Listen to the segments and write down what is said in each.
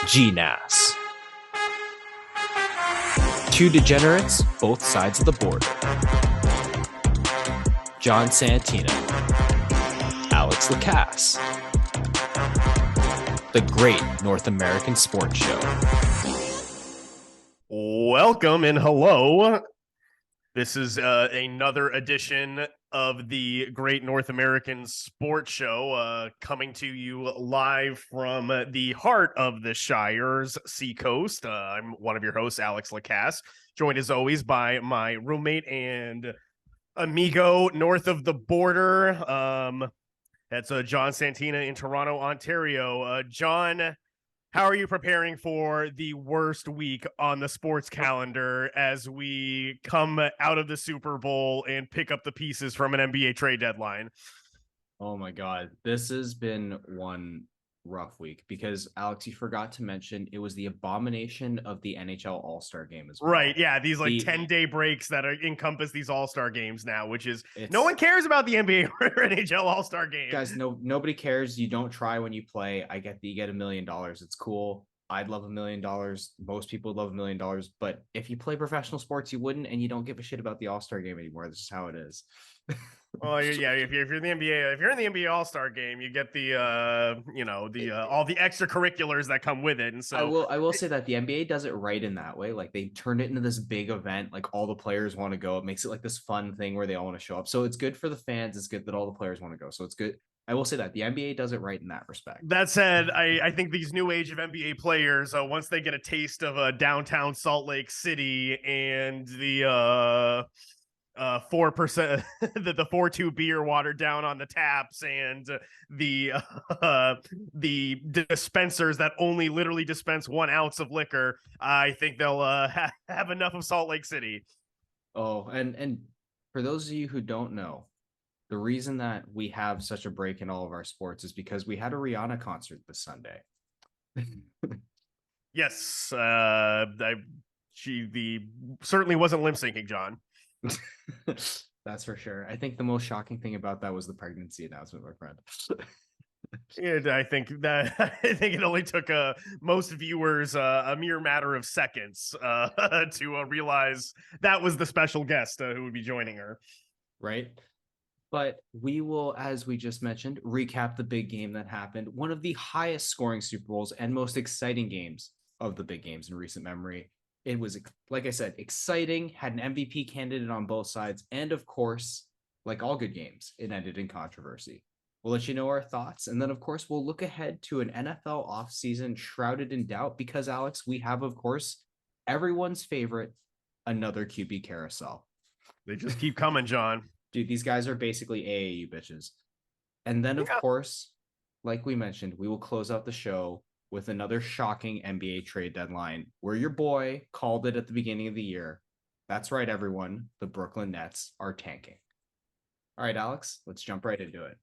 GNASS. Two degenerates, both sides of the border. John Santina, Alex Lacasse. The Great North American Sports Show. Welcome and hello. This is another edition of the Great North American Sports Show, coming to you live from the heart of the Shire's Seacoast. I'm one of your hosts, Alex Lacasse, joined as always by my roommate and amigo north of the border. That's John Santina in Toronto, Ontario. John, how are you preparing for the worst week on the sports calendar as we come out of the Super Bowl and pick up the pieces from an NBA trade deadline? Oh my God, this has been one rough week because, Alex, you forgot to mention it was the abomination of the NHL All-Star game as well. Right, yeah, these 10-day breaks that encompass these All-Star games now, which is no one cares about the NBA or NHL All-Star game. Guys, nobody cares. You don't try when you play. I get that you get $1 million. It's cool. I'd love $1 million. Most people love $1 million. But if you play professional sports, you wouldn't, and you don't give a shit about the All-Star game anymore. This is how it is. Well, yeah, if you're in the NBA, if you're in the NBA All-Star game, you get the all the extracurriculars that come with it. And so I will say that the NBA does it right in that way. Like, they turned it into this big event. Like, all the players want to go. It makes it like this fun thing where they all want to show up. So it's good for the fans. It's good that all the players want to go. So it's good. I will say that the NBA does it right in that respect. That said, I think these new age of NBA players, once they get a taste of downtown Salt Lake City and the 4% the 4.2 beer watered down on the taps and the dispensers that only literally dispense 1 ounce of liquor, I think they'll have enough of Salt Lake City. Oh, and for those of you who don't know, the reason that we have such a break in all of our sports is because we had a Rihanna concert this Sunday. Yes, she certainly wasn't lip syncing, John. That's for sure. I think the most shocking thing about that was the pregnancy announcement, my friend. I think it only took most viewers a mere matter of seconds to realize that was the special guest who would be joining her. Right. But we will, as we just mentioned, recap the big game that happened. One of the highest scoring Super Bowls and most exciting games of the big games in recent memory. It was, like I said, exciting, had an MVP candidate on both sides. And of course, like all good games, it ended in controversy. We'll let you know our thoughts. And then, of course, we'll look ahead to an NFL offseason shrouded in doubt because, Alex, we have, of course, everyone's favorite, another QB carousel. They just keep coming, John. Dude, these guys are basically AAU bitches. And then, of course, like we mentioned, we will close out the show with another shocking NBA trade deadline where your boy called it at the beginning of the year. That's right, everyone. The Brooklyn Nets are tanking. All right, Alex, let's jump right into it.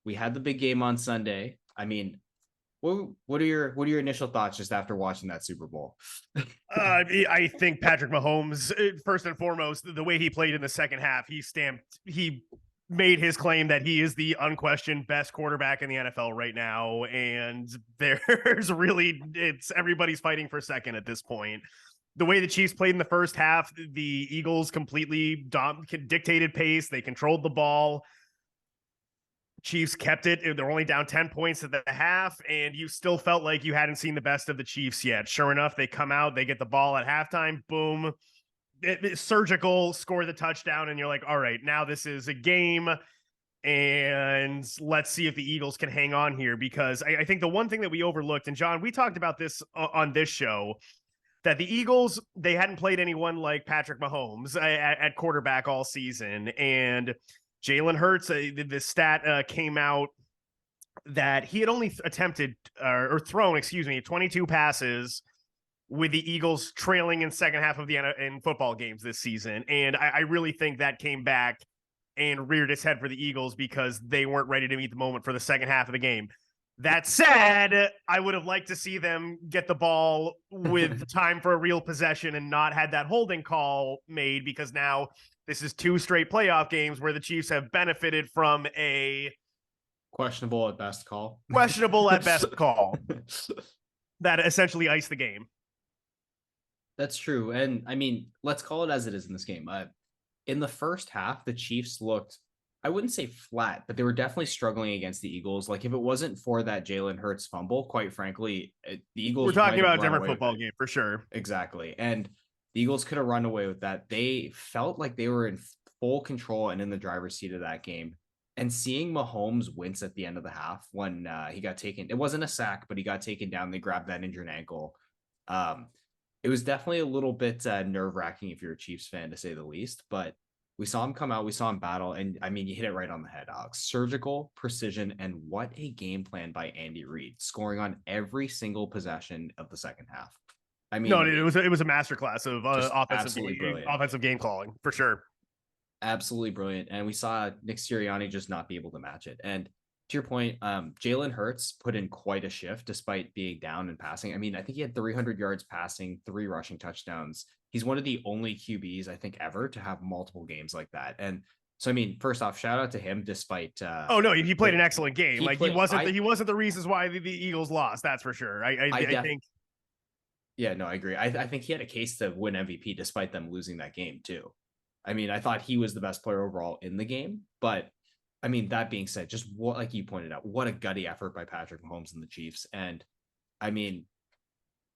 We had the big game on Sunday. I mean, what are your initial thoughts just after watching that Super Bowl? I think Patrick Mahomes, first and foremost, the way he played in the second half, he made his claim that he is the unquestioned best quarterback in the NFL right now. And everybody's fighting for second at this point. The way the Chiefs played in the first half, the Eagles completely dictated pace. They controlled the ball. Chiefs kept it. They're only down 10 points at the half, and you still felt like you hadn't seen the best of the Chiefs yet. Sure enough, they come out, they get the ball at halftime, boom, surgical, score the touchdown, and you're like, all right, now this is a game, and let's see if the Eagles can hang on here, because I think the one thing that we overlooked, and John, we talked about this on this show, that the Eagles, they hadn't played anyone like Patrick Mahomes at quarterback all season, and Jalen Hurts, the stat came out that he had only thrown 22 passes with the Eagles trailing in second half of in football games this season. And I really think that came back and reared its head for the Eagles because they weren't ready to meet the moment for the second half of the game. That said, I would have liked to see them get the ball with time for a real possession and not had that holding call made, because now This is 2 straight playoff games where the Chiefs have benefited from a Questionable at best call. questionable at best call that essentially iced the game. That's true. And I mean, let's call it as it is in this game. In the first half, the Chiefs looked, I wouldn't say flat, but they were definitely struggling against the Eagles. Like if it wasn't for that Jalen Hurts fumble, quite frankly, the Eagles. We're talking about a different football game for sure. Exactly. And the Eagles could have run away with that. They felt like they were in full control and in the driver's seat of that game. And seeing Mahomes wince at the end of the half when he got taken, it wasn't a sack, but he got taken down. They grabbed that injured ankle. It was definitely a little bit nerve-wracking if you're a Chiefs fan, to say the least. But we saw him come out, we saw him battle, and I mean, you hit it right on the head, Alex. Surgical precision, and what a game plan by Andy Reid, scoring on every single possession of the second half. I mean, no, it was a masterclass of offensive game calling for sure. Absolutely brilliant. And we saw Nick Sirianni just not be able to match it. And to your point, Jalen Hurts put in quite a shift despite being down and passing. I mean, I think he had 300 yards passing, 3 rushing touchdowns. He's one of the only QBs, I think, ever to have multiple games like that. And so, I mean, first off, shout out to him despite. Oh, no, he played an excellent game. He wasn't the reasons why the Eagles lost. That's for sure. I think. Yeah, no, I agree. I think he had a case to win MVP despite them losing that game, too. I mean, I thought he was the best player overall in the game, but I mean, that being said, just what, like you pointed out, what a gutty effort by Patrick Mahomes and the Chiefs. And I mean,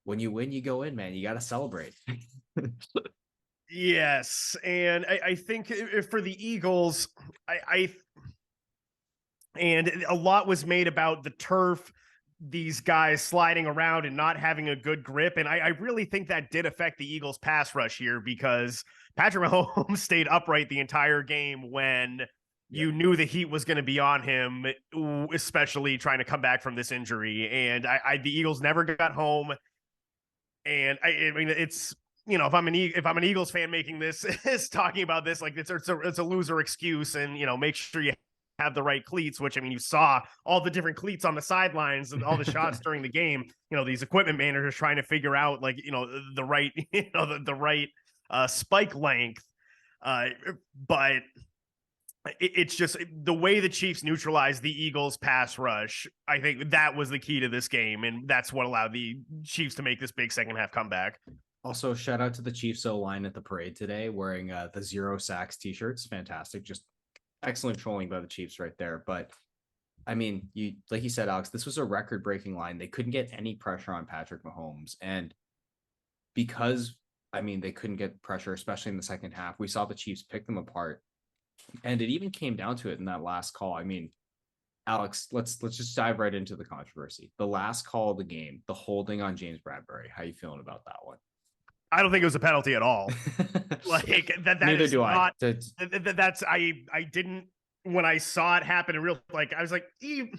when you win, you go in, man, you got to celebrate. Yes. And I think for the Eagles, and a lot was made about the turf, these guys sliding around and not having a good grip. And I really think that did affect the Eagles pass rush here, because Patrick Mahomes stayed upright the entire game when you knew the heat was going to be on him, especially trying to come back from this injury. And the Eagles never got home. And I mean, it's, you know, if I'm an Eagles fan making this, is talking about this, like it's a loser excuse, and, you know, make sure you have the right cleats, which, I mean, you saw all the different cleats on the sidelines and all the shots during the game. You know, these equipment managers trying to figure out, like, you know, the right, you know, the right spike length. But it's just the way the Chiefs neutralized the Eagles pass rush. I think that was the key to this game, and that's what allowed the Chiefs to make this big second half comeback. Also, shout out to the Chiefs O-line at the parade today wearing the 0 sacks t-shirts. Fantastic. Just excellent trolling by the Chiefs right there. But I mean, like you said, Alex, this was a record-breaking line. They couldn't get any pressure on Patrick Mahomes. And because, I mean, they couldn't get pressure, especially in the second half, we saw the Chiefs pick them apart. And it even came down to it in that last call. I mean, Alex, let's just dive right into the controversy. The last call of the game, the holding on James Bradbury. How you feeling about that one? I don't think it was a penalty at all. Like that Neither is do not, I. That's I didn't, when I saw it happen in real, like, I was like, he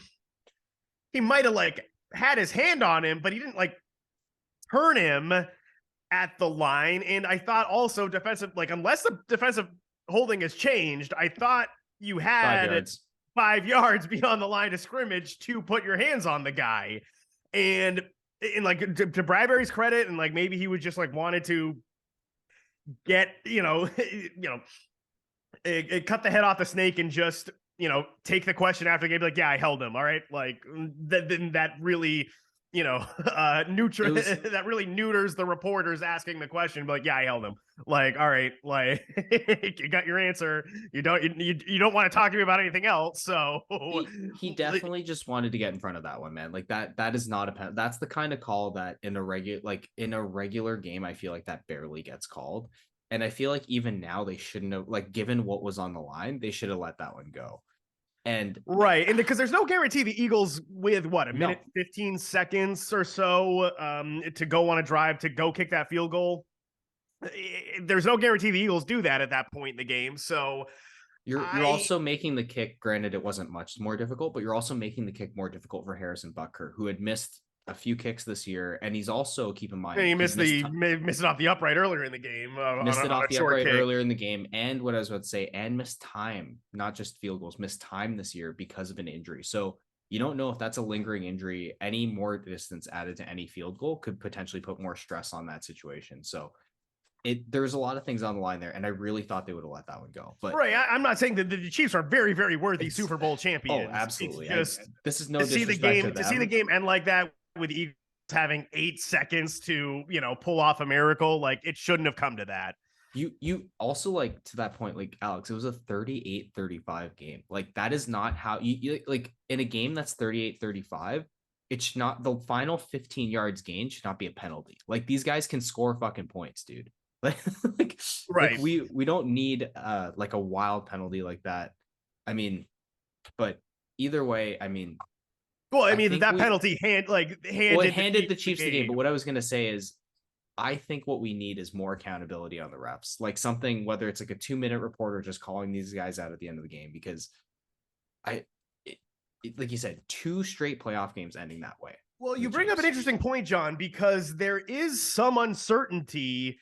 might have like had his hand on him, but he didn't like turn him at the line. And I thought also defensive, like, unless the defensive holding has changed, I thought you had 5 yards beyond the line of scrimmage to put your hands on the guy. And like, to Bradbury's credit, and like, maybe he was just like wanted to get, cut the head off the snake and just, take the question after the game, like, yeah, I held him. All right. Like that really, that really neuters the reporters asking the question, but like, yeah, I held him. Like, all right, like, you got your answer. You don't want to talk to me about anything else. So he definitely just wanted to get in front of that one, man. Like that is not that's the kind of call that in a regular game, I feel like that barely gets called. And I feel like even now they shouldn't have, like, given what was on the line, they should have let that one go. And right, and because there's no guarantee the Eagles, with what, a minute 15 seconds or so to go on a drive to go kick that field goal, there's no guarantee the Eagles do that at that point in the game. So you're also making the kick, granted it wasn't much more difficult, but you're also making the kick more difficult for Harrison Butker, who had missed a few kicks this year, and he's also, keep in mind, and he missed it off the upright earlier in the game. Missed it off the upright earlier in the game, and what I was about to say, and missed time, not just field goals, missed time this year because of an injury. So you don't know if that's a lingering injury. Any more distance added to any field goal could potentially put more stress on that situation. So there's a lot of things on the line there, and I really thought they would have let that one go. But right, I'm not saying that the Chiefs are very, very worthy Super Bowl champions. Oh, absolutely. It's just this is no to see the disrespect game to them. to see the game end like that with the Eagles having 8 seconds to pull off a miracle. Like, it shouldn't have come to that. You also, like, to that point, like, Alex, it was a 38-35 game. Like, that is not how you like in a game that's 38-35. It should not, the final 15 yards gained should not be a penalty. Like, these guys can score fucking points, dude. Like, Right. we don't need like a wild penalty like that. I mean, but either way, I mean, well, I mean, that we, penalty handed the Chiefs the game. But what I was gonna say is, I think what we need is more accountability on the refs, like something, whether it's like a 2-minute report or just calling these guys out at the end of the game, because like you said, 2 straight playoff games ending that way. Well, you bring up an interesting point, John, because there is some uncertainty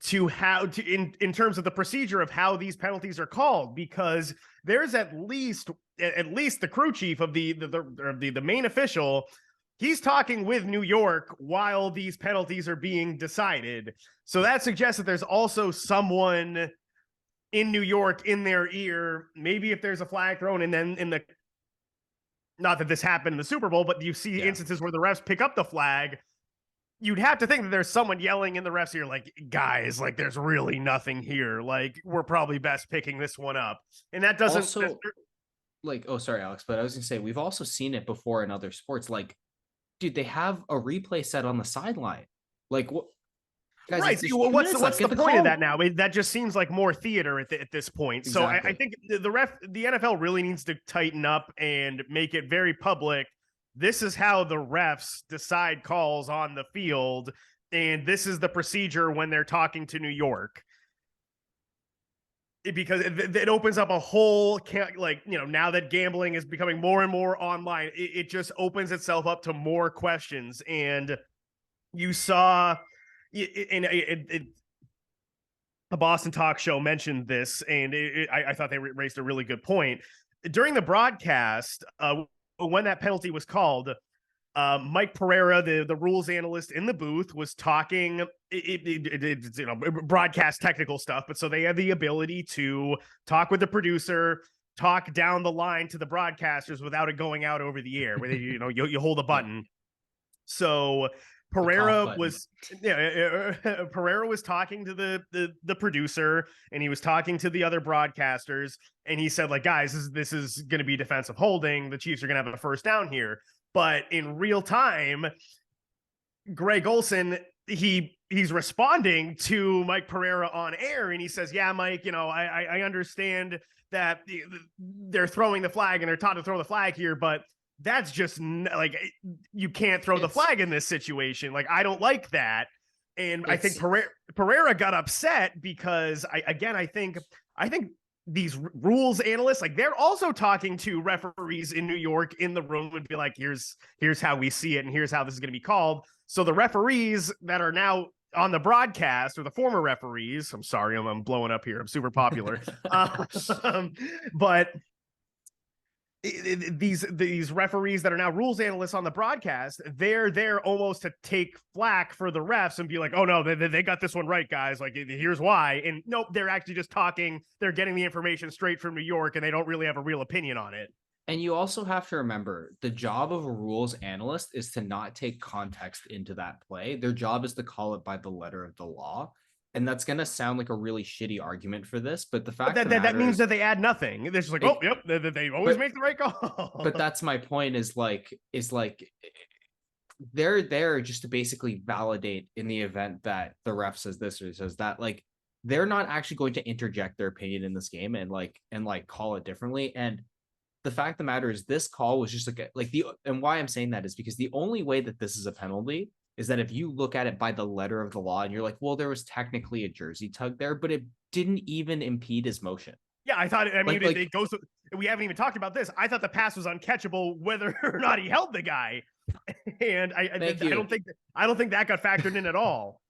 to how to in terms of the procedure of how these penalties are called, because there's at least the crew chief of the main official. He's talking with New York while these penalties are being decided. So that suggests that there's also someone in New York in their ear. Maybe if there's a flag thrown, and then not that this happened in the Super Bowl, but you see instances where the refs pick up the flag. You'd have to think that there's someone yelling in the refs' ear, like, guys, like, there's really nothing here. Like, we're probably best picking this one up. And that doesn't also, like, oh, sorry, Alex, but I was gonna say, we've also seen it before in other sports. Like, dude, they have a replay set on the sideline. Like, what? Guys, right. Well, what's the point of that now? That just seems like more theater at this point. Exactly. So I think the NFL really needs to tighten up and make it very public. This is how the refs decide calls on the field, and this is the procedure when they're talking to New York. Because it opens up a whole, like, now that gambling is becoming more and more online, it just opens itself up to more questions. And you saw in a Boston talk show mentioned this, and I thought they raised a really good point. During the broadcast, when that penalty was called, Mike Pereira, the rules analyst in the booth, was talking broadcast technical stuff, but so they have the ability to talk with the producer, talk down the line to the broadcasters without it going out over the air, where they, you hold a button. So Pereira was Pereira was talking to the producer, and he was talking to the other broadcasters, and he said, like, guys, this is going to be defensive holding. The Chiefs are going to have a first down here. But in real time, Greg Olsen, he's responding to Mike Pereira on air, and he says, yeah, Mike, I understand that they're throwing the flag and they're taught to throw the flag here, but that's just like, you can't throw the flag in this situation. Like, I don't like that. And I think Pereira got upset because I think these rules analysts, like, they're also talking to referees in New York in the room and be like, here's how we see it, and here's how this is going to be called. So the referees that are now on the broadcast, or the former referees, I'm sorry, I'm blowing up here, I'm super popular. But these referees that are now rules analysts on the broadcast, they're there almost to take flack for the refs and be like, oh no, they got this one right, guys, like, here's why. And nope, they're actually just talking, they're getting the information straight from New York, and they don't really have a real opinion on it. And you also have to remember, the job of a rules analyst is to not take context into that play. Their job is to call it by the letter of the law. And that's going to sound like a really shitty argument for this, but the fact that means that they add nothing. They're just like, oh, yep, they always make the right call. But that's my point, is like they're there just to basically validate in the event that the ref says this or says that. Like, they're not actually going to interject their opinion in this game and call it differently. And the fact of the matter is, this call was just and why I'm saying that is because the only way that this is a penalty is that if you look at it by the letter of the law and you're like, well, there was technically a jersey tug there, but it didn't even impede his motion. Yeah, I thought, it goes, we haven't even talked about this. I thought the pass was uncatchable whether or not he held the guy. And I don't think that got factored in at all.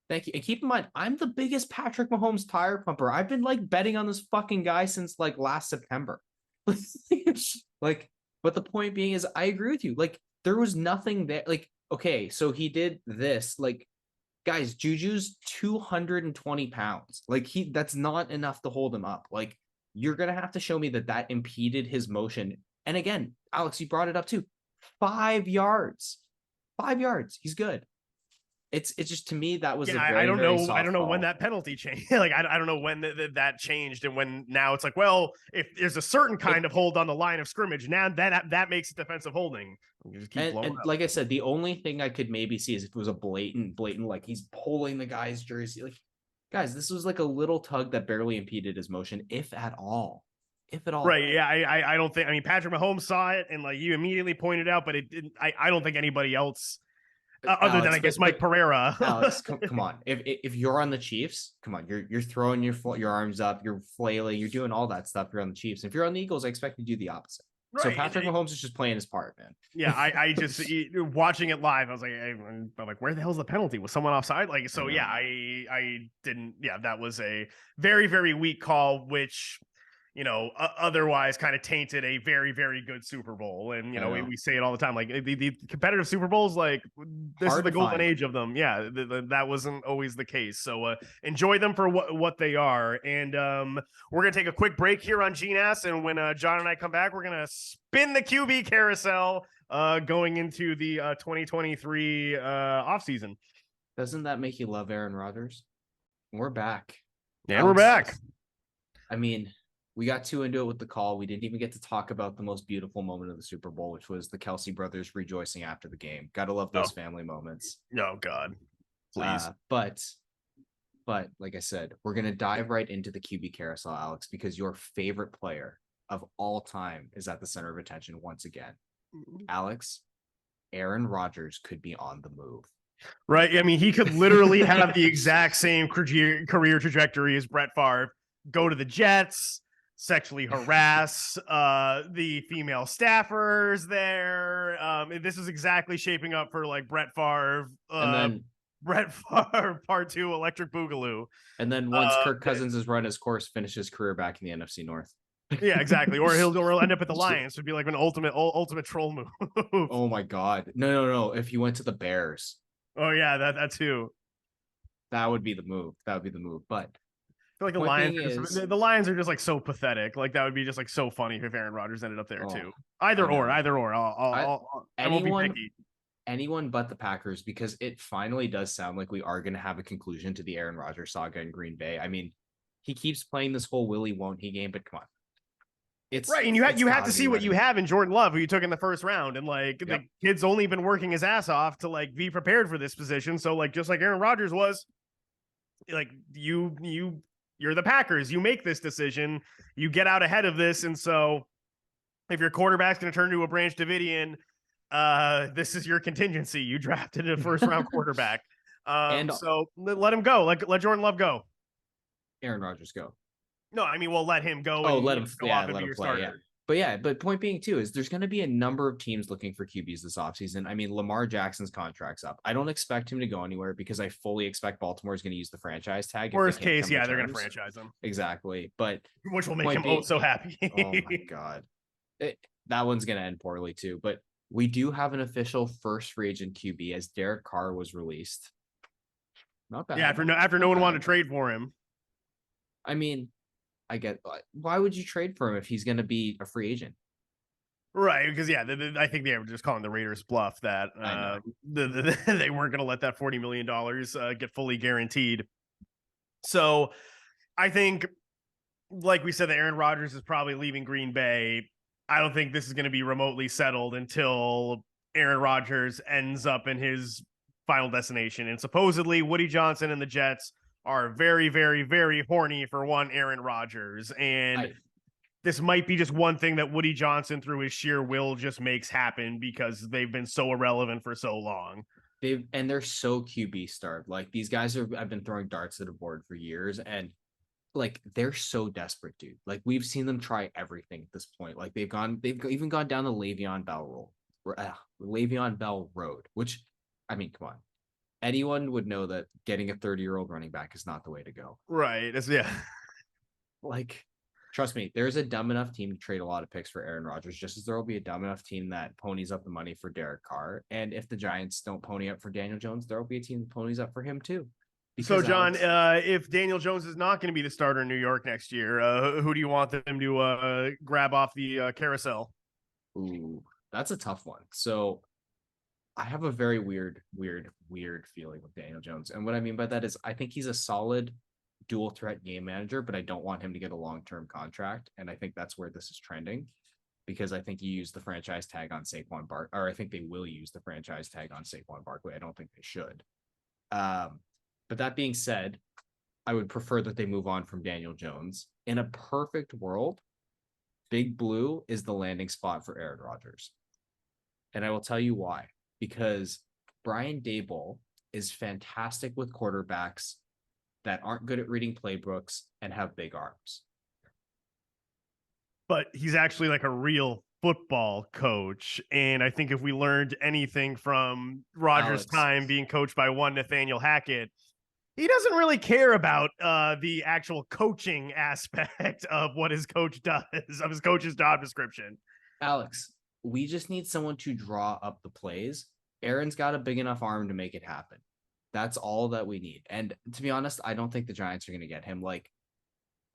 Thank you. And keep in mind, I'm the biggest Patrick Mahomes tire pumper. I've been betting on this fucking guy since last September. But the point being is, I agree with you. There was nothing there. Okay, so he did this. guys, Juju's 220 pounds. Like that's not enough to hold him up. Like you're gonna have to show me that impeded his motion. And again, Alex, you brought it up too. 5 yards. 5 yards. He's good. It's just, to me, that was a very, I don't very know. soft I don't know when call. that penalty changed. Like I don't know when that changed, and when now it's like, well, if there's a certain kind of hold on the line of scrimmage, now that makes it defensive holding. You just keep blowing And up. like I said, the only thing I could maybe see is if it was a blatant, like he's pulling the guy's jersey. Like, guys, this was like a little tug that barely impeded his motion, if at all. If at all. Right. Yeah. I don't think. I mean, Patrick Mahomes saw it, and like you immediately pointed out, but it didn't. I don't think anybody else, other Alex, than I guess Mike Pereira. Alex, come on. If you're on the Chiefs, come on. You're throwing your arms up, you're flailing, you're doing all that stuff. You're on the Chiefs. If you're on the Eagles, I expect you to do the opposite. Right. So Patrick Mahomes is just playing his part, man. Yeah, I just watching it live, I was like, I'm like, where the hell's the penalty? Was someone offside? Like, so yeah, I didn't. Yeah, that was a very, very weak call, which, you know, otherwise kind of tainted a very, very good Super Bowl. And, you know, we say it all the time, like the competitive Super Bowls, like this is the golden age of them. Yeah, that wasn't always the case. So enjoy them for what they are. And we're going to take a quick break here on GNASS. And when John and I come back, we're going to spin the QB carousel going into the 2023 offseason. Doesn't that make you love Aaron Rodgers? We're back. And we're back. I mean, we got too into it with the call. We didn't even get to talk about the most beautiful moment of the Super Bowl, which was the Kelsey brothers rejoicing after the game. Gotta love those family moments. Oh God, please. But like I said, we're gonna dive right into the QB carousel, Alex, because your favorite player of all time is at the center of attention once again. Alex, Aaron Rodgers could be on the move. Right. I mean, he could literally have the exact same career trajectory as Brett Favre. Go to the Jets, sexually harass the female staffers there. This is exactly shaping up for like Brett Favre. And then Brett Favre Part 2, Electric Boogaloo. And then once Kirk Cousins has run his course, finish his career back in the NFC North. Yeah, exactly. Or he'll end up at the Lions. It'd be like an ultimate troll move. Oh my God. No. If he went to the Bears. Oh yeah, that too. That would be the move. But I feel like the Lions are just like so pathetic. Like that would be just like so funny if Aaron Rodgers ended up there too. Either or. I won't be picky. Anyone but the Packers, because it finally does sound like we are going to have a conclusion to the Aaron Rodgers saga in Green Bay. I mean, he keeps playing this whole will he won't he game, but come on. It's right, and you have to see what you have in Jordan Love, who you took in the first round, and like the kid's only been working his ass off to like be prepared for this position. So like just like Aaron Rodgers was, like you're the Packers, you make this decision, you get out ahead of this, and so if your quarterback's going to turn into a Branch Davidian, this is your contingency. You drafted a first round quarterback, so let him go. Let Jordan Love go. Aaron Rodgers go. No, I mean, we'll let him go. Oh, let him go off and be your starter. Yeah. But point being too is there's going to be a number of teams looking for QBs this offseason. I mean, Lamar Jackson's contract's up. I don't expect him to go anywhere because I fully expect Baltimore is going to use the franchise tag. Worst case, they're going to franchise him. Exactly, but which will make him so happy. Oh my God, that one's going to end poorly too. But we do have an official first free agent QB as Derek Carr was released. Not bad. Yeah, after no one wanted to trade for him. I mean, I get why would you trade for him if he's going to be a free agent? Right, because I think they were just calling the Raiders bluff that they weren't going to let that $40 million get fully guaranteed. So I think, like we said, that Aaron Rodgers is probably leaving Green Bay. I don't think this is going to be remotely settled until Aaron Rodgers ends up in his final destination. And supposedly Woody Johnson and the Jets are very, very, very horny for one Aaron Rodgers. And this might be just one thing that Woody Johnson, through his sheer will, just makes happen because they've been so irrelevant for so long. They're so QB starved. Like these guys have been throwing darts at a board for years, and like they're so desperate, dude. Like we've seen them try everything at this point. Like they've even gone down the Le'Veon Bell road, which, I mean, come on. Anyone would know that getting a 30-year-old running back is not the way to go. Right. Like, Trust me, there's a dumb enough team to trade a lot of picks for Aaron Rodgers, just as there will be a dumb enough team that ponies up the money for Derek Carr. And if the Giants don't pony up for Daniel Jones, there will be a team that ponies up for him too. So, John, Alex, if Daniel Jones is not going to be the starter in New York next year, who do you want them to grab off the carousel? ooh, that's a tough one. So I have a very weird feeling with Daniel Jones. And what I mean by that is I think he's a solid dual threat game manager, but I don't want him to get a long-term contract. And I think that's where this is trending because I think you use the franchise tag on Saquon Barkley, or I think they will use the franchise tag on Saquon Barkley. I don't think they should. But that being said, I would prefer that they move on from Daniel Jones. In a perfect world, Big Blue is the landing spot for Aaron Rodgers. And I will tell you why. Because Brian Daboll is fantastic with quarterbacks that aren't good at reading playbooks and have big arms. But he's actually like a real football coach. And I think if we learned anything from Rodgers' time being coached by one Nathaniel Hackett, he doesn't really care about the actual coaching aspect of what his coach does, of his coach's job description. Alex, we just need someone to draw up the plays. Aaron's got a big enough arm to make it happen. That's all that we need. And to be honest, I don't think the Giants are going to get him. Like,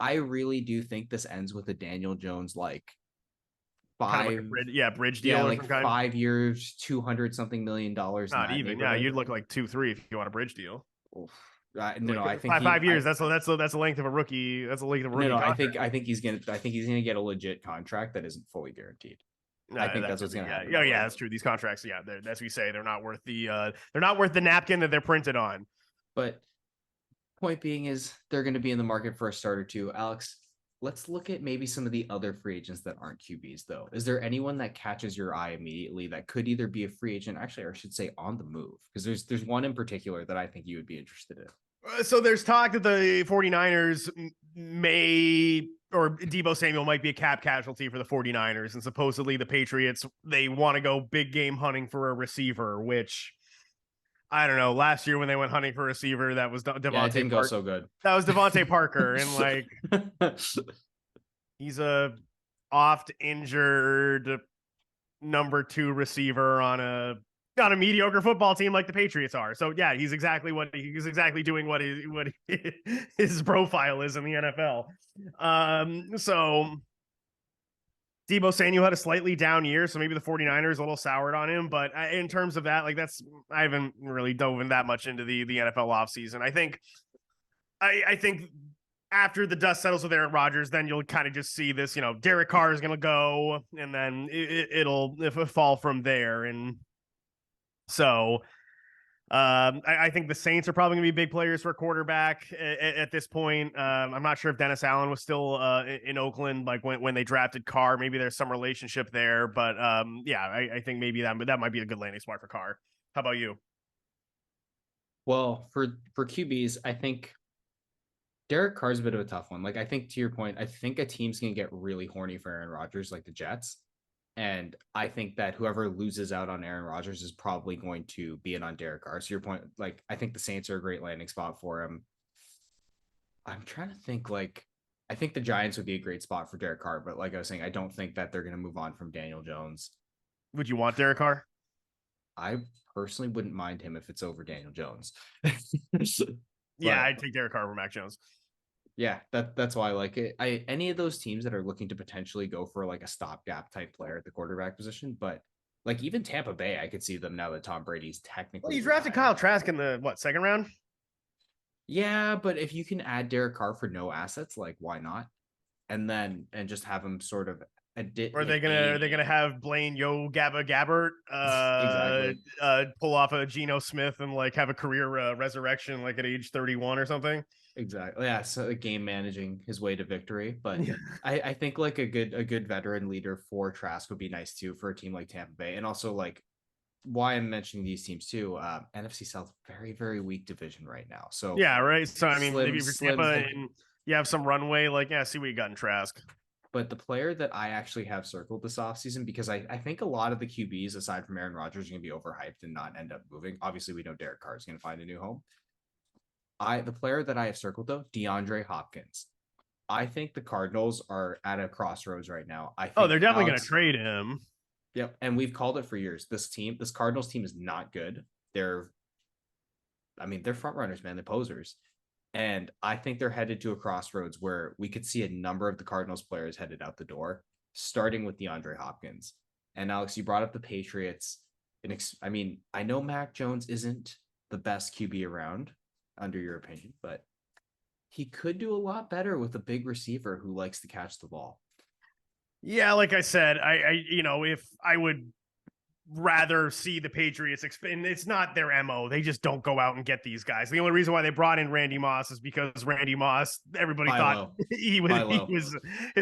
I really do think this ends with a Daniel Jones, like, bridge deal. Yeah, like 5 years, 200 something $million. Not even. Yeah, you'd look like 2-3 if you want a bridge deal. No, I think 5 years. That's the length of a rookie. That's the length of a rookie. No, I think he's gonna get a legit contract that isn't fully guaranteed. I think that's what's gonna happen. Oh yeah, that's true. These contracts, yeah, as we say, they're not worth the napkin that they're printed on. But point being is they're going to be in the market for a starter too. Alex, let's look at maybe some of the other free agents that aren't QBs though. Is there anyone that catches your eye immediately that could either be a free agent, actually, or I should say on the move? Because there's one in particular that I think you would be interested in. So there's talk that the 49ers may, or Deebo Samuel might be a cap casualty for the 49ers. And supposedly the Patriots, they want to go big game hunting for a receiver, which I don't know. Last year when they went hunting for a receiver, that was Devontae. Yeah, it didn't go so good. That was Devontae Parker. And like, he's a oft injured number 2 receiver on a mediocre football team like the Patriots are. So yeah, he's exactly doing what his profile is in the NFL. So Deebo Samuel had a slightly down year, so maybe the 49ers a little soured on him. But in terms of that, like I haven't really dove in that much into the NFL offseason. I think after the dust settles with Aaron Rodgers, then you'll kind of just see this, Derek Carr is going to go, and then it'll fall from there. And so I think the Saints are probably going to be big players for a quarterback at this point. I'm not sure if Dennis Allen was still in Oakland, like when they drafted Carr. Maybe there's some relationship there, but I think maybe that might be a good landing spot for Carr. How about you? Well, for QBs, I think Derek Carr's a bit of a tough one. Like, I think to your point, I think a team's going to get really horny for Aaron Rodgers, like the Jets. And I think that whoever loses out on Aaron Rodgers is probably going to be in on Derek Carr. So your point, like, I think the Saints are a great landing spot for him. I'm trying to think, like, I think the Giants would be a great spot for Derek Carr. But like I was saying, I don't think that they're going to move on from Daniel Jones. Would you want Derek Carr? I personally wouldn't mind him if it's over Daniel Jones. Yeah, I'd take Derek Carr over Mac Jones. Yeah, that's why I like it. Any of those teams that are looking to potentially go for like a stopgap type player at the quarterback position, but like even Tampa Bay, I could see them now that Tom Brady's technically. Well, you drafted Kyle Trask in the second round? Yeah, but if you can add Derek Carr for no assets, like why not? And just have him sort of Or are they gonna have Blaine Gabba Gabbert exactly. Pull off a Geno Smith and like have a career resurrection like at age 31 or something? Exactly. Yeah. So game managing his way to victory. But I think like a good veteran leader for Trask would be nice too for a team like Tampa Bay. And also like why I'm mentioning these teams too, NFC South, very, very weak division right now. So yeah, right. So I mean maybe for Tampa and you have some runway, like see what you got in Trask. But the player that I actually have circled this offseason, because I think a lot of the QBs aside from Aaron Rodgers are gonna be overhyped and not end up moving. Obviously, we know Derek Carr is gonna find a new home. The player that I have circled though, DeAndre Hopkins. I think the Cardinals are at a crossroads right now. I Oh, think they're definitely going to Alex, trade him. yep, and we've called it for years. This Cardinals team is not good. They're front runners, man. They're posers. And I think they're headed to a crossroads where we could see a number of the Cardinals players headed out the door, starting with DeAndre Hopkins. And Alex, you brought up the Patriots. I know Mac Jones isn't the best QB around, under your opinion, but he could do a lot better with a big receiver who likes to catch the ball. Yeah, like I said, if I would rather see the Patriots expand. It's not their MO. They just don't go out and get these guys. The only reason why they brought in Randy Moss is because Randy Moss, everybody thought his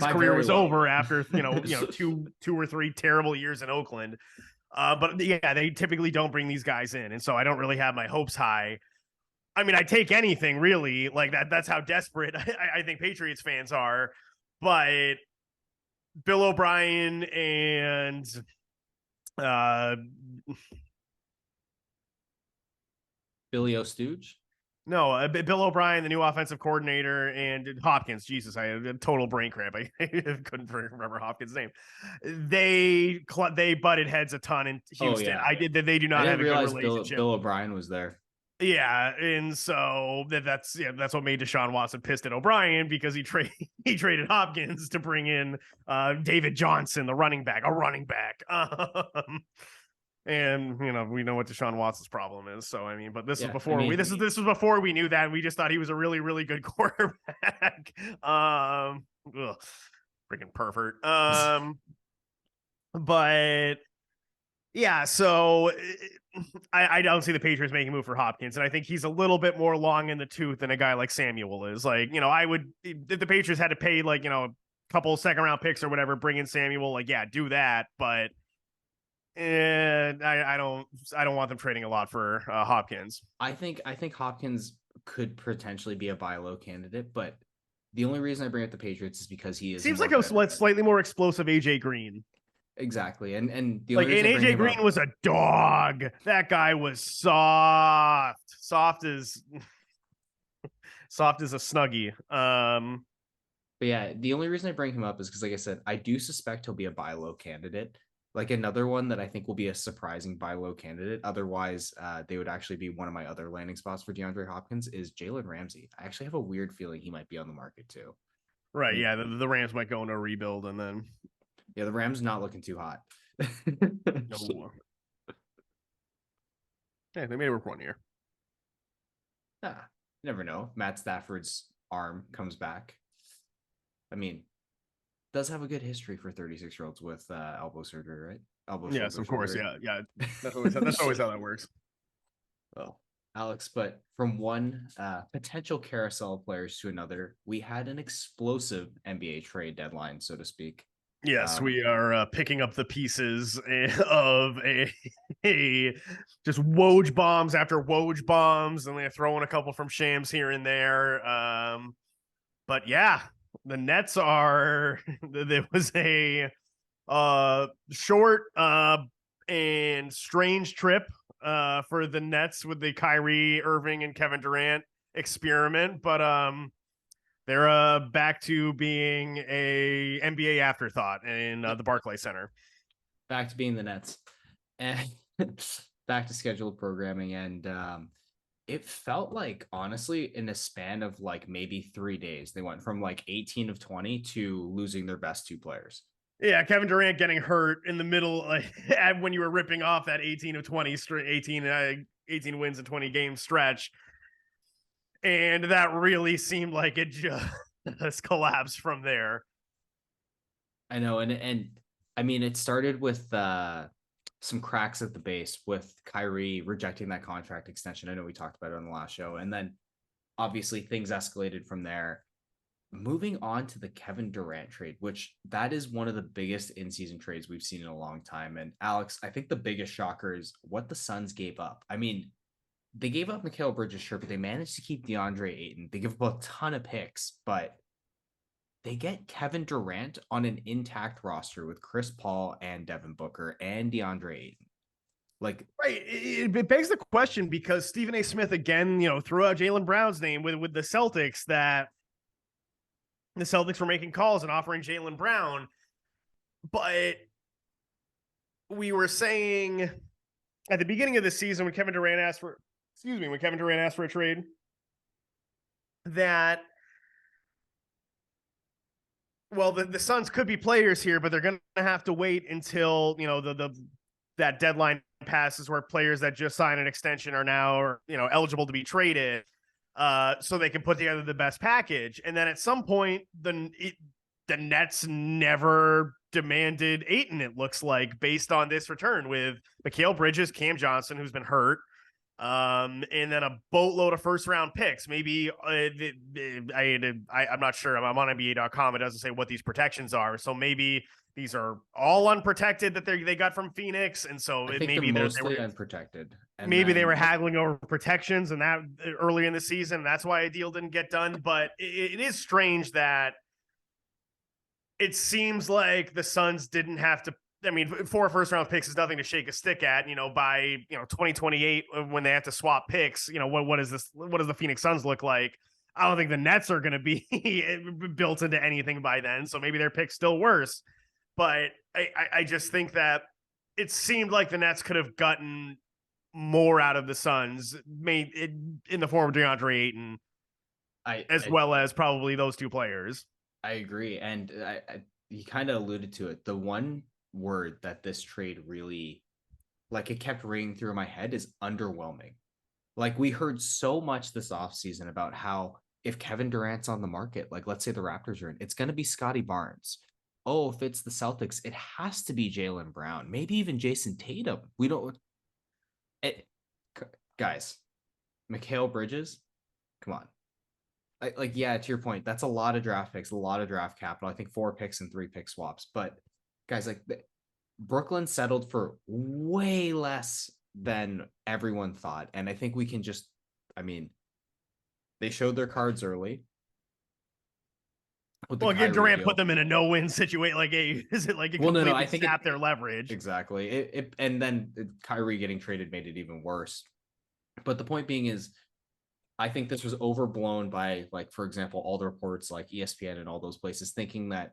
career was over after, two or three terrible years in Oakland. But yeah, they typically don't bring these guys in. And so I don't really have my hopes high. I mean, I take anything really like that. That's how desperate I think Patriots fans are. But Bill O'Brien and Billy O'Stooge? No, Bill O'Brien, the new offensive coordinator, and Hopkins. Jesus, I had a total brain cramp. I couldn't remember Hopkins' name. They butted heads a ton in Houston. Oh, yeah. They do not have a good relationship. Bill O'Brien was there. Yeah, and so that's what made Deshaun Watson pissed at O'Brien, because he traded Hopkins to bring in David Johnson, a running back. And we know what Deshaun Watson's problem is. So I mean, but this was before this was before we knew that. We just thought he was a really, really good quarterback. Freaking pervert. But yeah, so I don't see the Patriots making a move for Hopkins, and I think he's a little bit more long in the tooth than a guy like Samuel is. Like, I would, if the Patriots had to pay like, a couple second round picks or whatever, bring in Samuel, like, yeah, do that. But I don't want them trading a lot for Hopkins. I think Hopkins could potentially be a buy low candidate, but the only reason I bring up the Patriots is because he is seems like a slightly more explosive AJ Green. Exactly. And the like, and AJ Green was a dog. That guy was soft as a snuggie. But yeah, the only reason I bring him up is because, like I said, I do suspect he'll be a buy low candidate. Like, another one that I think will be a surprising buy low candidate. Otherwise, they would actually be one of my other landing spots for DeAndre Hopkins is Jalen Ramsey. I actually have a weird feeling he might be on the market too. Right. Yeah. The Rams might go into a rebuild, and then. Yeah, the Rams not looking too hot. No. Yeah, they made it work 1 year. You never know. Matt Stafford's arm comes back. I mean, does have a good history for 36-year-olds with elbow surgery, right? Yes, of course. Surgery. Yeah. That's always how that works. Well, Alex, but from one potential carousel of players to another, we had an explosive NBA trade deadline, so to speak. Yes, we are picking up the pieces of a just Woj bombs after Woj bombs, and they're throwing a couple from Shams here and there. But yeah, the Nets are. There was a short and strange trip for the Nets with the Kyrie Irving and Kevin Durant experiment, but they're back to being a NBA afterthought in the Barclays Center. Back to being the Nets, and back to scheduled programming. And it felt like, honestly, in a span of like maybe 3 days, they went from like 18 of 20 to losing their best two players. Yeah, Kevin Durant getting hurt in the middle when you were ripping off that 18 of 20 18 wins in 20 game stretch. And that really seemed like it just collapsed from there. I know. And I mean, it started with some cracks at the base with Kyrie rejecting that contract extension. I know we talked about it on the last show. And then obviously things escalated from there. Moving on to the Kevin Durant trade, which that is one of the biggest in-season trades we've seen in a long time. And Alex, I think the biggest shocker is what the Suns gave up. I mean, they gave up Mikal Bridges, sure, but they managed to keep DeAndre Ayton. They give up a ton of picks, but they get Kevin Durant on an intact roster with Chris Paul and Devin Booker and DeAndre Ayton. Like, right, it begs the question, because Stephen A. Smith again, threw out Jaylen Brown's name with the Celtics, that the Celtics were making calls and offering Jaylen Brown. But we were saying at the beginning of the season when Kevin Durant asked for a trade, that the Suns could be players here, but they're going to have to wait until, that deadline passes where players that just signed an extension are now, eligible to be traded, so they can put together the best package. And then at some point, the Nets never demanded Ayton, it looks like, based on this return with Mikal Bridges, Cam Johnson, who's been hurt, and then a boatload of first round picks. Maybe I'm not sure. I'm on NBA.com. It doesn't say what these protections are. So maybe these are all unprotected that they got from Phoenix. And so maybe they're they were unprotected. And maybe they were haggling over protections and that early in the season. That's why a deal didn't get done. But it is strange that it seems like the Suns didn't have to. I mean, 4 first-round picks is nothing to shake a stick at. By 2028, when they have to swap picks, what is this? What does the Phoenix Suns look like? I don't think the Nets are going to be built into anything by then. So maybe their pick's still worse. But I just think that it seemed like the Nets could have gotten more out of the Suns, made in the form of DeAndre Ayton, as well as probably those 2 players. I agree, and you kind of alluded to it. The one word that this trade really, it kept ringing through my head is underwhelming. We heard so much this offseason about how if Kevin Durant's on the market, let's say the Raptors are in, it's going to be Scotty Barnes. Oh, if it's the Celtics, it has to be Jaylen Brown, maybe even Jason Tatum. We don't. Guys, Mikal Bridges, come on. Yeah, to your point, that's a lot of draft picks, a lot of draft capital. I think 4 picks and 3 pick swaps. But guys, Brooklyn settled for way less than everyone thought. And I think we can just, they showed their cards early. Again, Durant put them in a no-win situation. Is it like it completely I think sapped their leverage? Exactly. And then Kyrie getting traded made it even worse. But the point being is, I think this was overblown by, for example, all the reports like ESPN and all those places thinking that,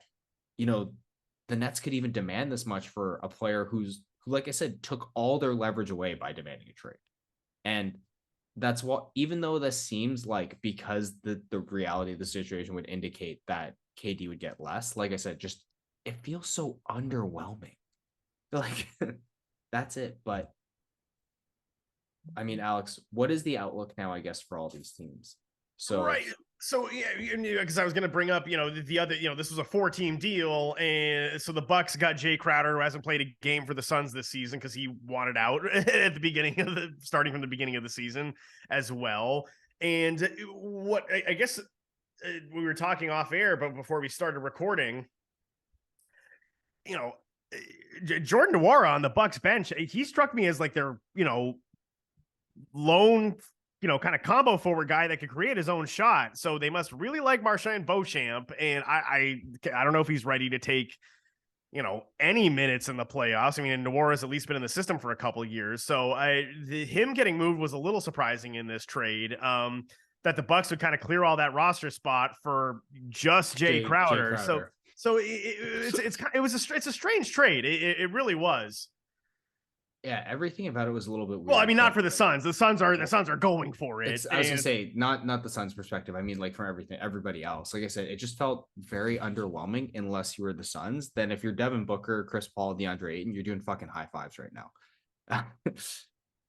the Nets could even demand this much for a player who, like I said, took all their leverage away by demanding a trade. And that's what, even though this seems like, because the reality of the situation would indicate that KD would get less, like I said, just, it feels so underwhelming. That's it. But Alex, what is the outlook now, I guess, for all these teams? So right. So yeah, because I was going to bring up, the other, this was a 4-team deal, and so the Bucks got Jay Crowder, who hasn't played a game for the Suns this season because he wanted out at the beginning of starting from the beginning of the season as well. And what I guess we were talking off air, but before we started recording, Jordan Nwora on the Bucks bench, he struck me as their, lone, kind of combo forward guy that could create his own shot. So they must really like Marchand Beauchamp. And I don't know if he's ready to take, any minutes in the playoffs. Nwora's at least been in the system for a couple of years. So him getting moved was a little surprising in this trade. That the Bucks would kind of clear all that roster spot for just Jay Crowder. So it's a strange trade. It really was. Yeah, everything about it was a little bit weird. Well, not for the Suns. The Suns are going for it. I was gonna say not the Suns' perspective. From everybody else. Like I said, it just felt very underwhelming. Unless you were the Suns, then if you're Devin Booker, Chris Paul, DeAndre Ayton, you're doing fucking high fives right now.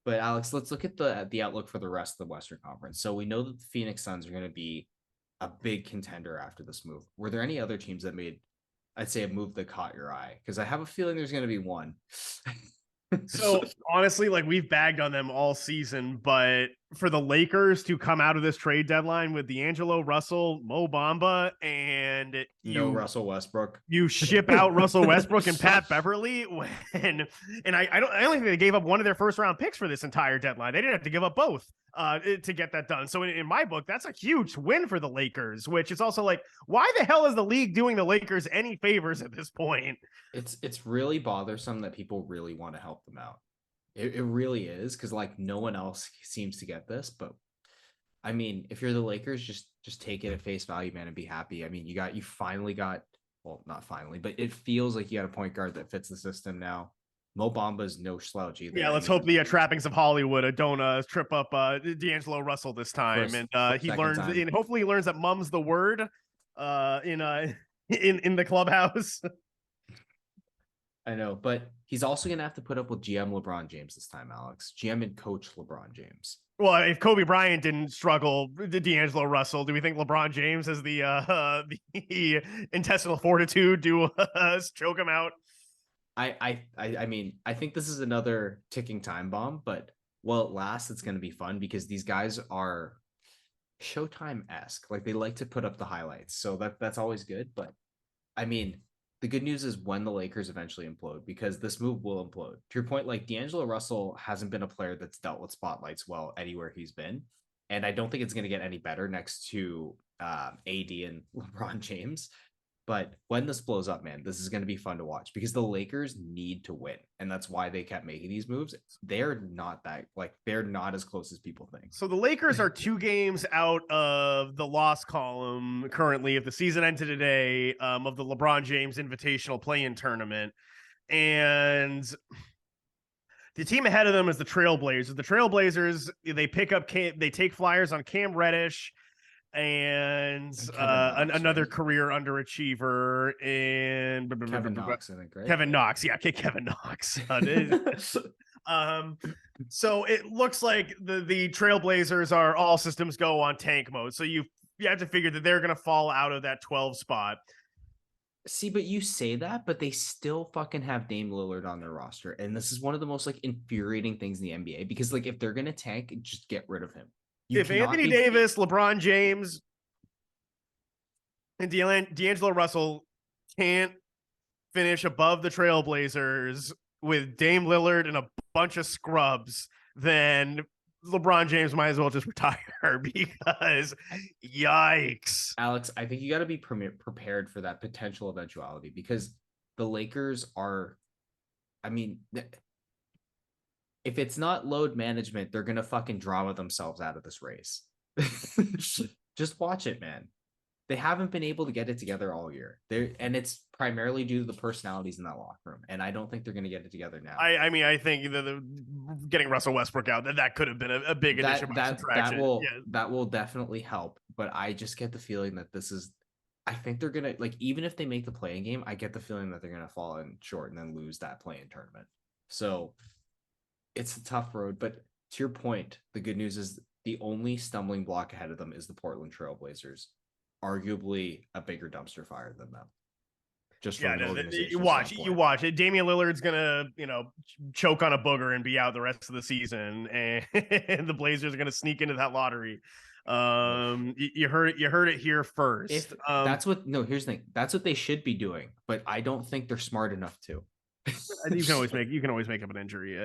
But Alex, let's look at the outlook for the rest of the Western Conference. So we know that the Phoenix Suns are going to be a big contender after this move. Were there any other teams that made, I'd say, a move that caught your eye? Because I have a feeling there's going to be one. So honestly, we've bagged on them all season, but for the Lakers to come out of this trade deadline with D'Angelo Russell, Mo Bamba, and Russell Westbrook, you ship out Russell Westbrook and Pat Beverly, and I don't think they gave up one of their first round picks for this entire deadline. They didn't have to give up both to get that done. So in my book, that's a huge win for the Lakers, which is also why the hell is the league doing the Lakers any favors at this point? It's really bothersome that people really want to help them out. It really is, because no one else seems to get this, but I mean, if you're the Lakers, just take it at face value, man, and be happy. I mean, you finally got, well, not finally, but it feels like you got a point guard that fits the system now. Mo Bamba's no slouch either. Yeah, let's hope the trappings of Hollywood don't trip up D'Angelo Russell this time, and he learns, and hopefully he learns that mum's the word in in the clubhouse. I know, but he's also gonna have to put up with GM LeBron James this time, Alex. GM and coach LeBron James. Well, if Kobe Bryant didn't struggle, D'Angelo Russell, do we think LeBron James has the intestinal fortitude to choke him out? I mean, I think this is another ticking time bomb, but while it lasts, it's going to be fun because these guys are Showtime-esque. Like, they like to put up the highlights, so that's always good. But I mean, the good news is when the Lakers eventually implode, because this move will implode. To your point, like, D'Angelo Russell hasn't been a player that's dealt with spotlights well anywhere he's been, and I don't think it's going to get any better next to AD and LeBron James. But when this blows up, man, this is going to be fun to watch because the Lakers need to win. And that's why they kept making these moves. They're not as close as people think. So the Lakers are 2 games out of the loss column currently, if the season ended today, of the LeBron James Invitational Play-In Tournament. And the team ahead of them is the Trailblazers. The Trailblazers, they take flyers on Cam Reddish and another career underachiever in Kevin Knox, I think, right? Kevin Knox. Yeah, okay, Kevin Knox. So it looks like the Trailblazers are all systems go on tank mode. So you have to figure that they're going to fall out of that 12 spot. See, but you say that, but they still fucking have Dame Lillard on their roster. And this is one of the most, like, infuriating things in the NBA because, like, if they're going to tank, just get rid of him. If Anthony Davis, LeBron James, and D'Angelo Russell can't finish above the Trailblazers with Dame Lillard and a bunch of scrubs, then LeBron James might as well just retire because yikes. Alex, I think you got to be prepared for that potential eventuality because the Lakers are, I mean, if it's not load management, they're going to fucking drama themselves out of this race. Just watch it, man. They haven't been able to get it together all year. And it's primarily due to the personalities in that locker room. And I don't think they're going to get it together now. I mean, I think getting Russell Westbrook out, that could have been a big addition. That will definitely help. But I just get the feeling that I think they're going to, like, even if they make the play-in game, I get the feeling that they're going to fall in short and then lose that play-in tournament. So it's a tough road, but to your point, the good news is the only stumbling block ahead of them is the Portland Trailblazers, arguably a bigger dumpster fire than them. Just from you watch it. Damian Lillard's gonna, choke on a booger and be out the rest of the season, and the Blazers are gonna sneak into that lottery. You heard it here first. Here's the thing. That's what they should be doing, but I don't think they're smart enough to. You can always make up an injury.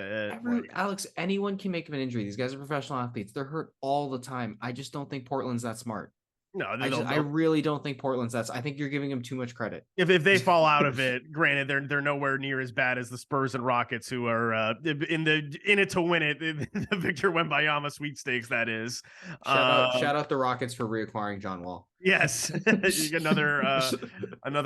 Alex, anyone can make up an injury. These guys are professional athletes. They're hurt all the time. I just don't think Portland's that smart. No, I really don't think Portland's that. I think you're giving them too much credit. If they fall out of it, granted, they're nowhere near as bad as the Spurs and Rockets, who are in it to win it. The Victor Wembanyama sweepstakes, that is. Shout out the Rockets for reacquiring John Wall. Yes, another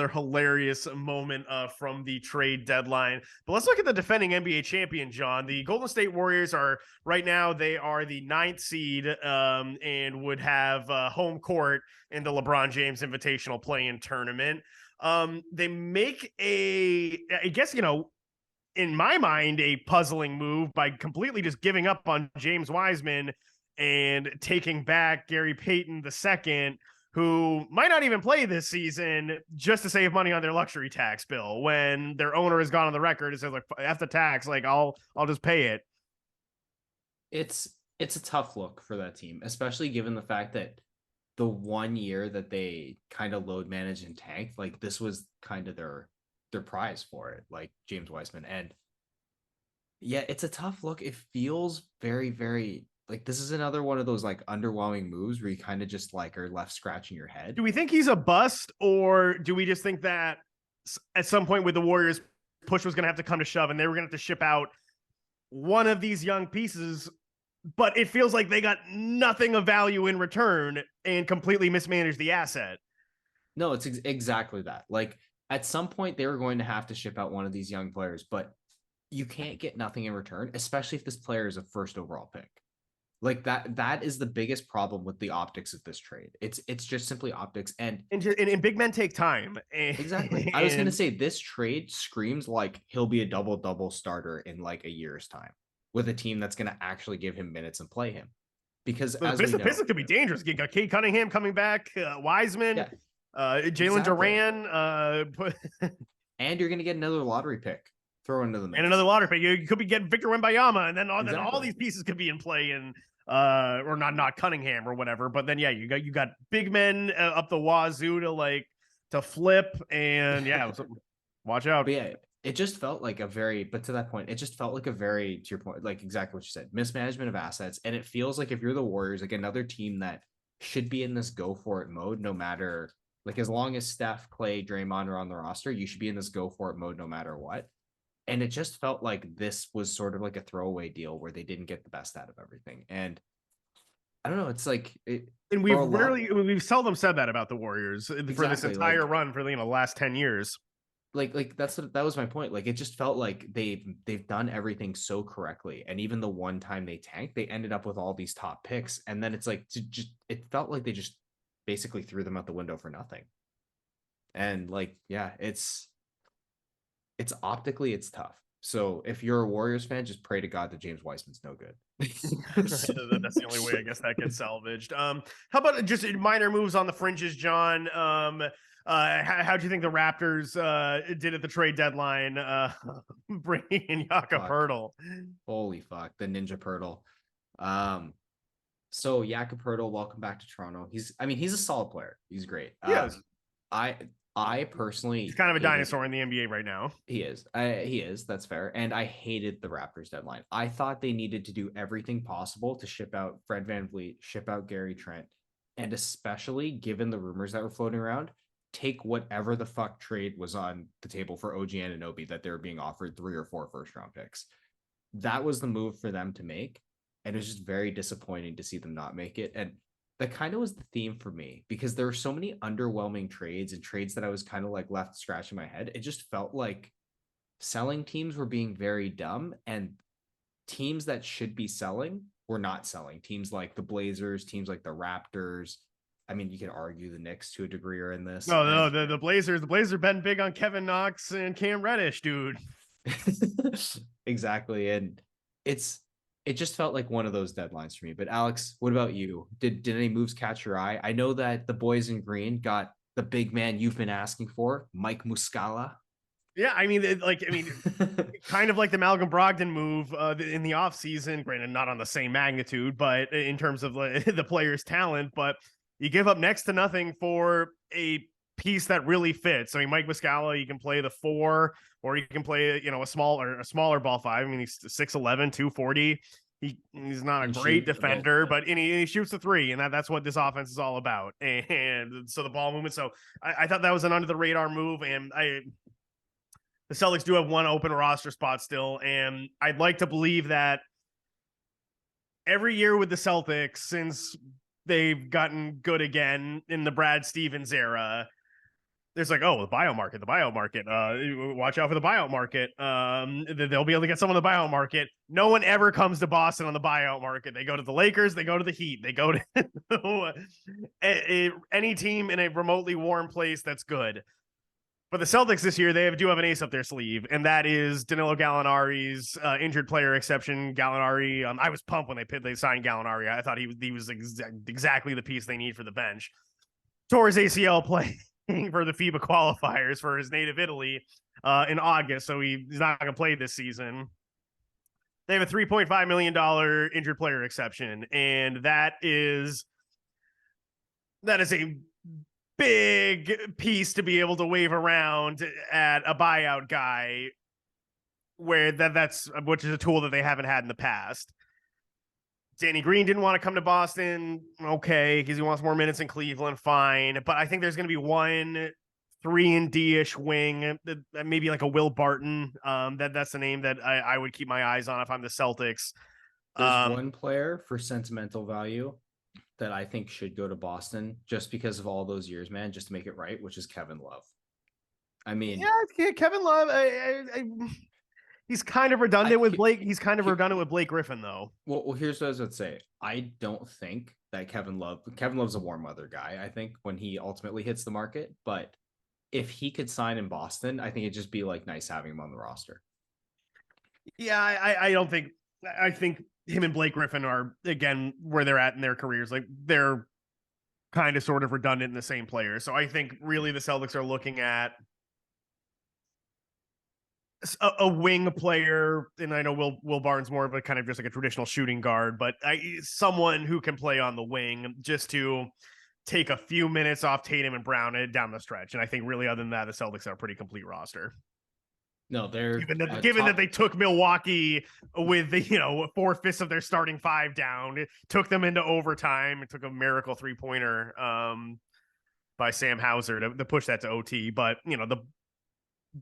hilarious moment from the trade deadline. But let's look at the defending NBA champion, John. The Golden State Warriors are right now, they are the 9th seed and would have home court in the LeBron James Invitational Play-In Tournament. They make I guess, in my mind, a puzzling move by completely just giving up on James Wiseman and taking back Gary Payton II, who might not even play this season, just to save money on their luxury tax bill when their owner has gone on the record and says, like, F the tax, like, I'll just pay it. It's a tough look for that team, especially given the fact that the 1 year that they kind of load managed and tanked, like, this was kind of their prize for it, like James Wiseman. And yeah, it's a tough look. It feels very, very, like, this is another one of those, like, underwhelming moves where you kind of just, like, are left scratching your head. Do we think he's a bust, or do we just think that at some point with the Warriors, push was going to have to come to shove and they were going to have to ship out one of these young pieces but it feels like they got nothing of value in return and completely mismanaged the asset. No, it's exactly that. Like at some point they were going to have to ship out one of these young players, but you can't get nothing in return, especially if this player is a first overall pick. Like that is the biggest problem with the optics of this trade. It's just simply optics and big men take time. exactly. I was gonna say this trade screams like he'll be a double starter in like a year's time with a team that's gonna actually give him minutes and play him. Because the Pistons could be dangerous. You got Kate Cunningham coming back, Wiseman, yeah, Jalen exactly. Duran, and you're gonna get another lottery pick throw into the mix. And another lottery pick. You could be getting Victor Wembanyama, and then Exactly. all these pieces could be in play, and or not Cunningham or whatever. But then you got big men up the wazoo to flip, and watch out. But yeah, it just felt like but to that point, it just felt like a very, to your point, like exactly what you said, mismanagement of assets. And it feels like if you're the Warriors, like another team that should be in this go for it mode, no matter, like as long as Steph, Clay, Draymond are on the roster, you should be in this go for it mode no matter what. And it just felt like this was sort of like a throwaway deal where they didn't get the best out of everything. And I don't know. It's like, and we've seldom said that about the Warriors for this entire run for the last 10 years. Like that was my point. Like it just felt like they've done everything so correctly, and even the one time they tanked, they ended up with all these top picks, and then it's like it felt like they just basically threw them out the window for nothing. And like, yeah, it's optically it's tough. So if you're a Warriors fan, just pray to God that James Wiseman's no good. That's the only way I guess that gets salvaged. How about just minor moves on the fringes, John? How do you think the Raptors did at the trade deadline, bringing in Jakob Poeltl? Holy fuck, the Ninja Poeltl. So Jakob Poeltl, welcome back to Toronto. He's a solid player. He's great. Yes. I personally, he's kind of a dinosaur in the NBA right now. He is. That's fair. And I hated the Raptors deadline. I thought they needed to do everything possible to ship out Fred VanVleet, ship out Gary Trent, and especially given the rumors that were floating around, take whatever the fuck trade was on the table for OG Anunoby that they were being offered 3 or 4 first-round picks. That was the move for them to make, and it was just very disappointing to see them not make it. And that kind of was the theme for me because there were so many underwhelming trades and trades that I was kind of like left scratching my head. It just felt like selling teams were being very dumb, and teams that should be selling were not selling. Teams like the Blazers, teams like the Raptors. I mean, you can argue the Knicks to a degree are in this. No, the Blazers been big on Kevin Knox and Cam Reddish, dude. Exactly. And it just felt like one of those deadlines for me. But Alex, what about you? Did any moves catch your eye? I know that the boys in green got the big man you've been asking for, Mike Muscala. Yeah, kind of like the Malcolm Brogdon move in the offseason, granted not on the same magnitude, but in terms of the player's talent, but you give up next to nothing for a piece that really fits. I mean, Mike Muscala, you can play the 4, or you can play, a smaller ball 5. I mean, he's 6'11", 240. He's not a great defender, but he shoots the 3, and that's what this offense is all about. And so the ball movement. So I thought that was an under the radar move, and the Celtics do have one open roster spot still, and I'd like to believe that every year with the Celtics, since they've gotten good again in the Brad Stevens era, there's like, the buyout market. Watch out for the buyout market. They'll be able to get someone on the buyout market. No one ever comes to Boston on the buyout market. They go to the Lakers. They go to the Heat. They go to any team in a remotely warm place that's good. But the Celtics this year, they do have an ace up their sleeve, and that is Danilo Gallinari's injured player exception. Gallinari, I was pumped when they signed Gallinari. I thought he was exactly the piece they need for the bench. Tore his ACL playing for the FIBA qualifiers for his native Italy in August, so he's not going to play this season. They have a $3.5 million injured player exception, and that is a big piece to be able to wave around at a buyout guy, where which is a tool that they haven't had in the past. Danny Green didn't want to come to Boston, okay, because he wants more minutes in Cleveland, fine. But I think there's going to be one 3-and-D-ish wing, maybe like a Will Barton. That's the name that I would keep my eyes on if I'm the Celtics. There's one player for sentimental value that I think should go to Boston just because of all those years, man, just to make it right, which is Kevin Love. I mean, yeah, Kevin Love. He's kind of redundant with Blake. He's kind of redundant with Blake Griffin, though. Well, here's what I was going to say. I don't think that Kevin Love's a warm weather guy, I think, when he ultimately hits the market. But if he could sign in Boston, I think it'd just be like nice having him on the roster. Yeah, I don't think. I think him and Blake Griffin are, again, where they're at in their careers. Like, they're kind of sort of redundant in the same player. So I think really the Celtics are looking at a wing player, and I know Will Barnes more of a kind of just like a traditional shooting guard, but someone who can play on the wing just to take a few minutes off Tatum and Brown down the stretch. And I think really other than that, the Celtics are a pretty complete roster. No, they're given that they took Milwaukee with the 4/5 of their starting five down, it took them into overtime. It took a miracle 3-pointer by Sam Hauser to push that to OT. But the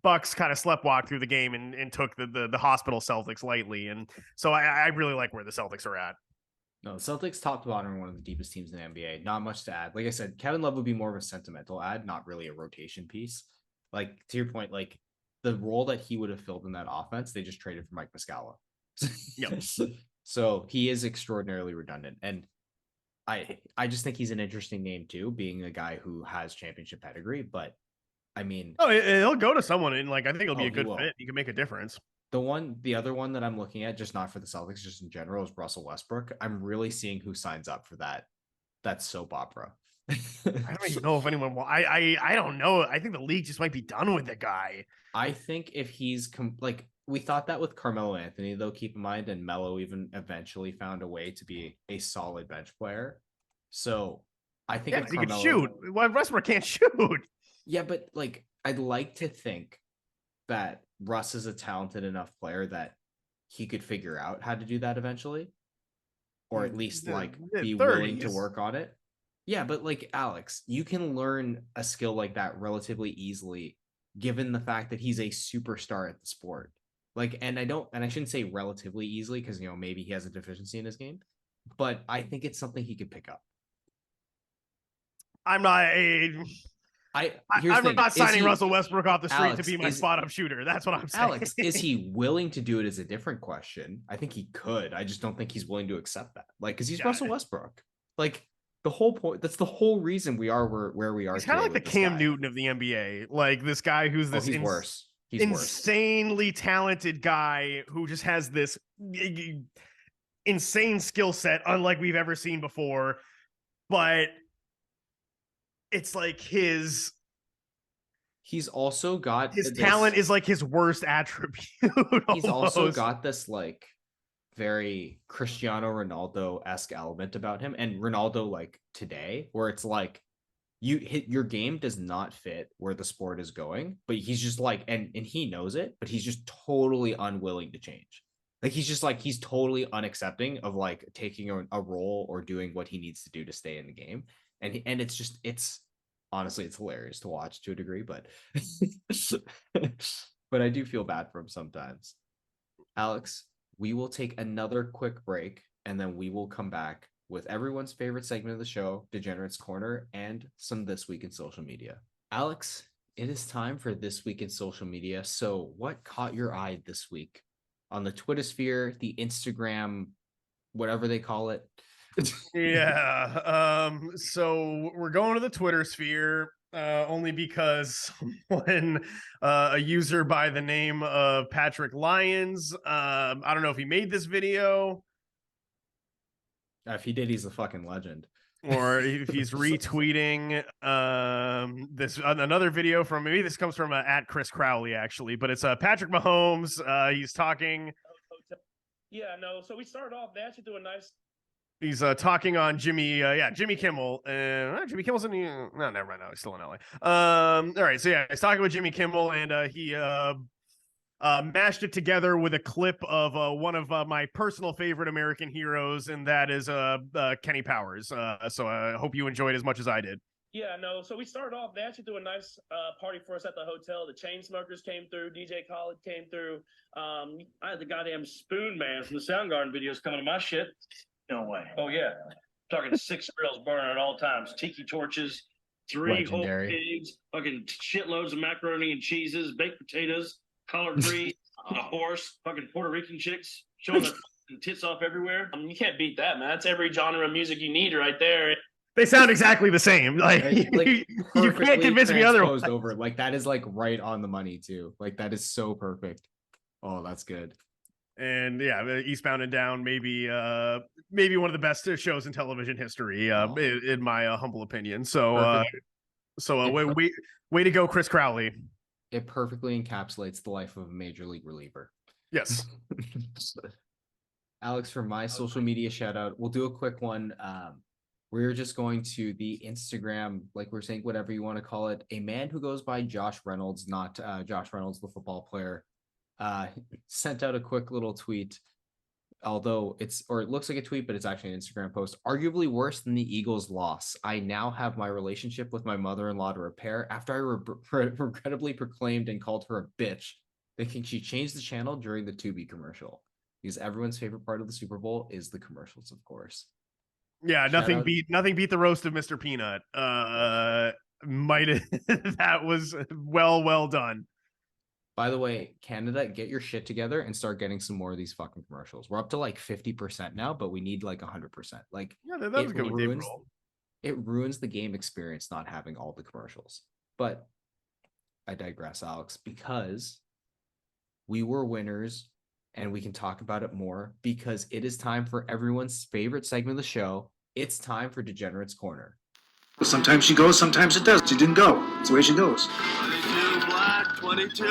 Bucks kind of sleptwalked through the game and took the hospital Celtics lightly. And so I really like where the Celtics are at. No, the Celtics top to bottom are one of the deepest teams in the NBA. Not much to add. Like I said, Kevin Love would be more of a sentimental add, not really a rotation piece. Like, to your point, like the role that he would have filled in that offense, they just traded for Mike Muscala. Yep. So he is extraordinarily redundant. And I just think he's an interesting name too, being a guy who has championship pedigree. But I mean, he'll go to someone, and like I think it'll be a good fit. He can make a difference. The other one that I'm looking at, just not for the Celtics, just in general, is Russell Westbrook. I'm really seeing who signs up for that soap opera. I don't even know if anyone will. I don't know. I think the league just might be done with the guy. I think if he's like, we thought that with Carmelo Anthony, though, keep in mind, and Melo even eventually found a way to be a solid bench player. So I think if he Carmelo can shoot. Well, Westbrook can't shoot. Yeah, but like, I'd like to think that Russ is a talented enough player that he could figure out how to do that eventually, or at least like be willing to work on it. Yeah, but like, Alex, you can learn a skill like that relatively easily, given the fact that he's a superstar at the sport. Like, and I shouldn't say relatively easily because maybe he has a deficiency in his game, but I think it's something he could pick up. I'm not signing Russell Westbrook off the street, Alex, to be my spot-up shooter. That's what I'm saying. Alex, is he willing to do it is a different question. I think he could. I just don't think he's willing to accept that. Like, because he's Russell Westbrook. Like, the whole point, that's the whole reason we are where we are. He's kind of like the Cam Newton of the NBA. Like, this guy who's this worse. He's insanely talented guy who just has this insane skill set, unlike we've ever seen before. But it's like he's also got his talent is like his worst attribute. He's also got this like very Cristiano Ronaldo-esque element about him, and Ronaldo like today, where it's like your game does not fit where the sport is going, but he's just like, and he knows it, but he's just totally unwilling to change. Like, he's just like, he's totally unaccepting of like taking a role or doing what he needs to do to stay in the game. And it's honestly, it's hilarious to watch to a degree, but but I do feel bad for him sometimes. Alex, we will take another quick break, and then we will come back with everyone's favorite segment of the show, Degenerates Corner, and some This Week in Social Media. Alex, it is time for This Week in Social Media. So what caught your eye this week on the Twitter sphere, the Instagram, whatever they call it? Yeah. So we're going to the Twitter sphere only because when a user by the name of Patrick Lyons, I don't know if he made this video. If he did, he's a fucking legend. Or if he's retweeting this another video from, maybe this comes from at Chris Crowley actually, but it's Patrick Mahomes. He's talking. Yeah, no. So we started off. They actually do a nice. He's talking on Jimmy Kimmel. Jimmy Kimmel's in the no, never mind. No, he's still in LA. All right, so yeah, he's talking with Jimmy Kimmel, and he mashed it together with a clip of one of my personal favorite American heroes, and that is Kenny Powers. So I hope you enjoyed as much as I did. Yeah, no. So we started off. They actually threw a nice party for us at the hotel. The Chainsmokers came through. DJ Khaled came through. I had the goddamn Spoon Man from the Soundgarden videos coming to my shit. No way. Oh yeah, talking 6 grills burning at all times. Tiki torches, 3 whole Legendary. pigs, fucking shitloads of macaroni and cheeses, baked potatoes, collard greens, a horse, fucking Puerto Rican chicks showing their tits off everywhere. You can't beat that, man. That's every genre of music you need right there. They sound exactly the same. Like, Right? Like, you can't perfectly convince me otherwise. transposed over. Like that is like right on the money too. Like that is so perfect. Oh, that's good. And yeah, Eastbound and Down, maybe one of the best shows in television history, in my humble opinion. So way to go, Chris Crowley. It perfectly encapsulates the life of a major league reliever. Yes. Alex, for my social media shout out, we'll do a quick one. We're just going to the Instagram, like we're saying, whatever you want to call it. A man who goes by Josh Reynolds, not Josh Reynolds, the football player, sent out a quick little tweet. Although it looks like a tweet, but it's actually an Instagram post. Arguably worse than the Eagles' loss. I now have my relationship with my mother-in-law to repair after I regrettably proclaimed and called her a bitch, thinking she changed the channel during the Tubi commercial. Because everyone's favorite part of the Super Bowl is the commercials, of course. Yeah, nothing beat the roast of Mr. Peanut. That was well done. By the way, Canada, get your shit together and start getting some more of these fucking commercials. We're up to like 50% now, but we need like 100%. Like, yeah, that was good with Dave Grohl. It ruins the game experience not having all the commercials. But I digress, Alex, because we were winners and we can talk about it more because it is time for everyone's favorite segment of the show. It's time for Degenerate's Corner. Sometimes she goes, sometimes it does. She didn't go. It's the way she goes. 22 black, 22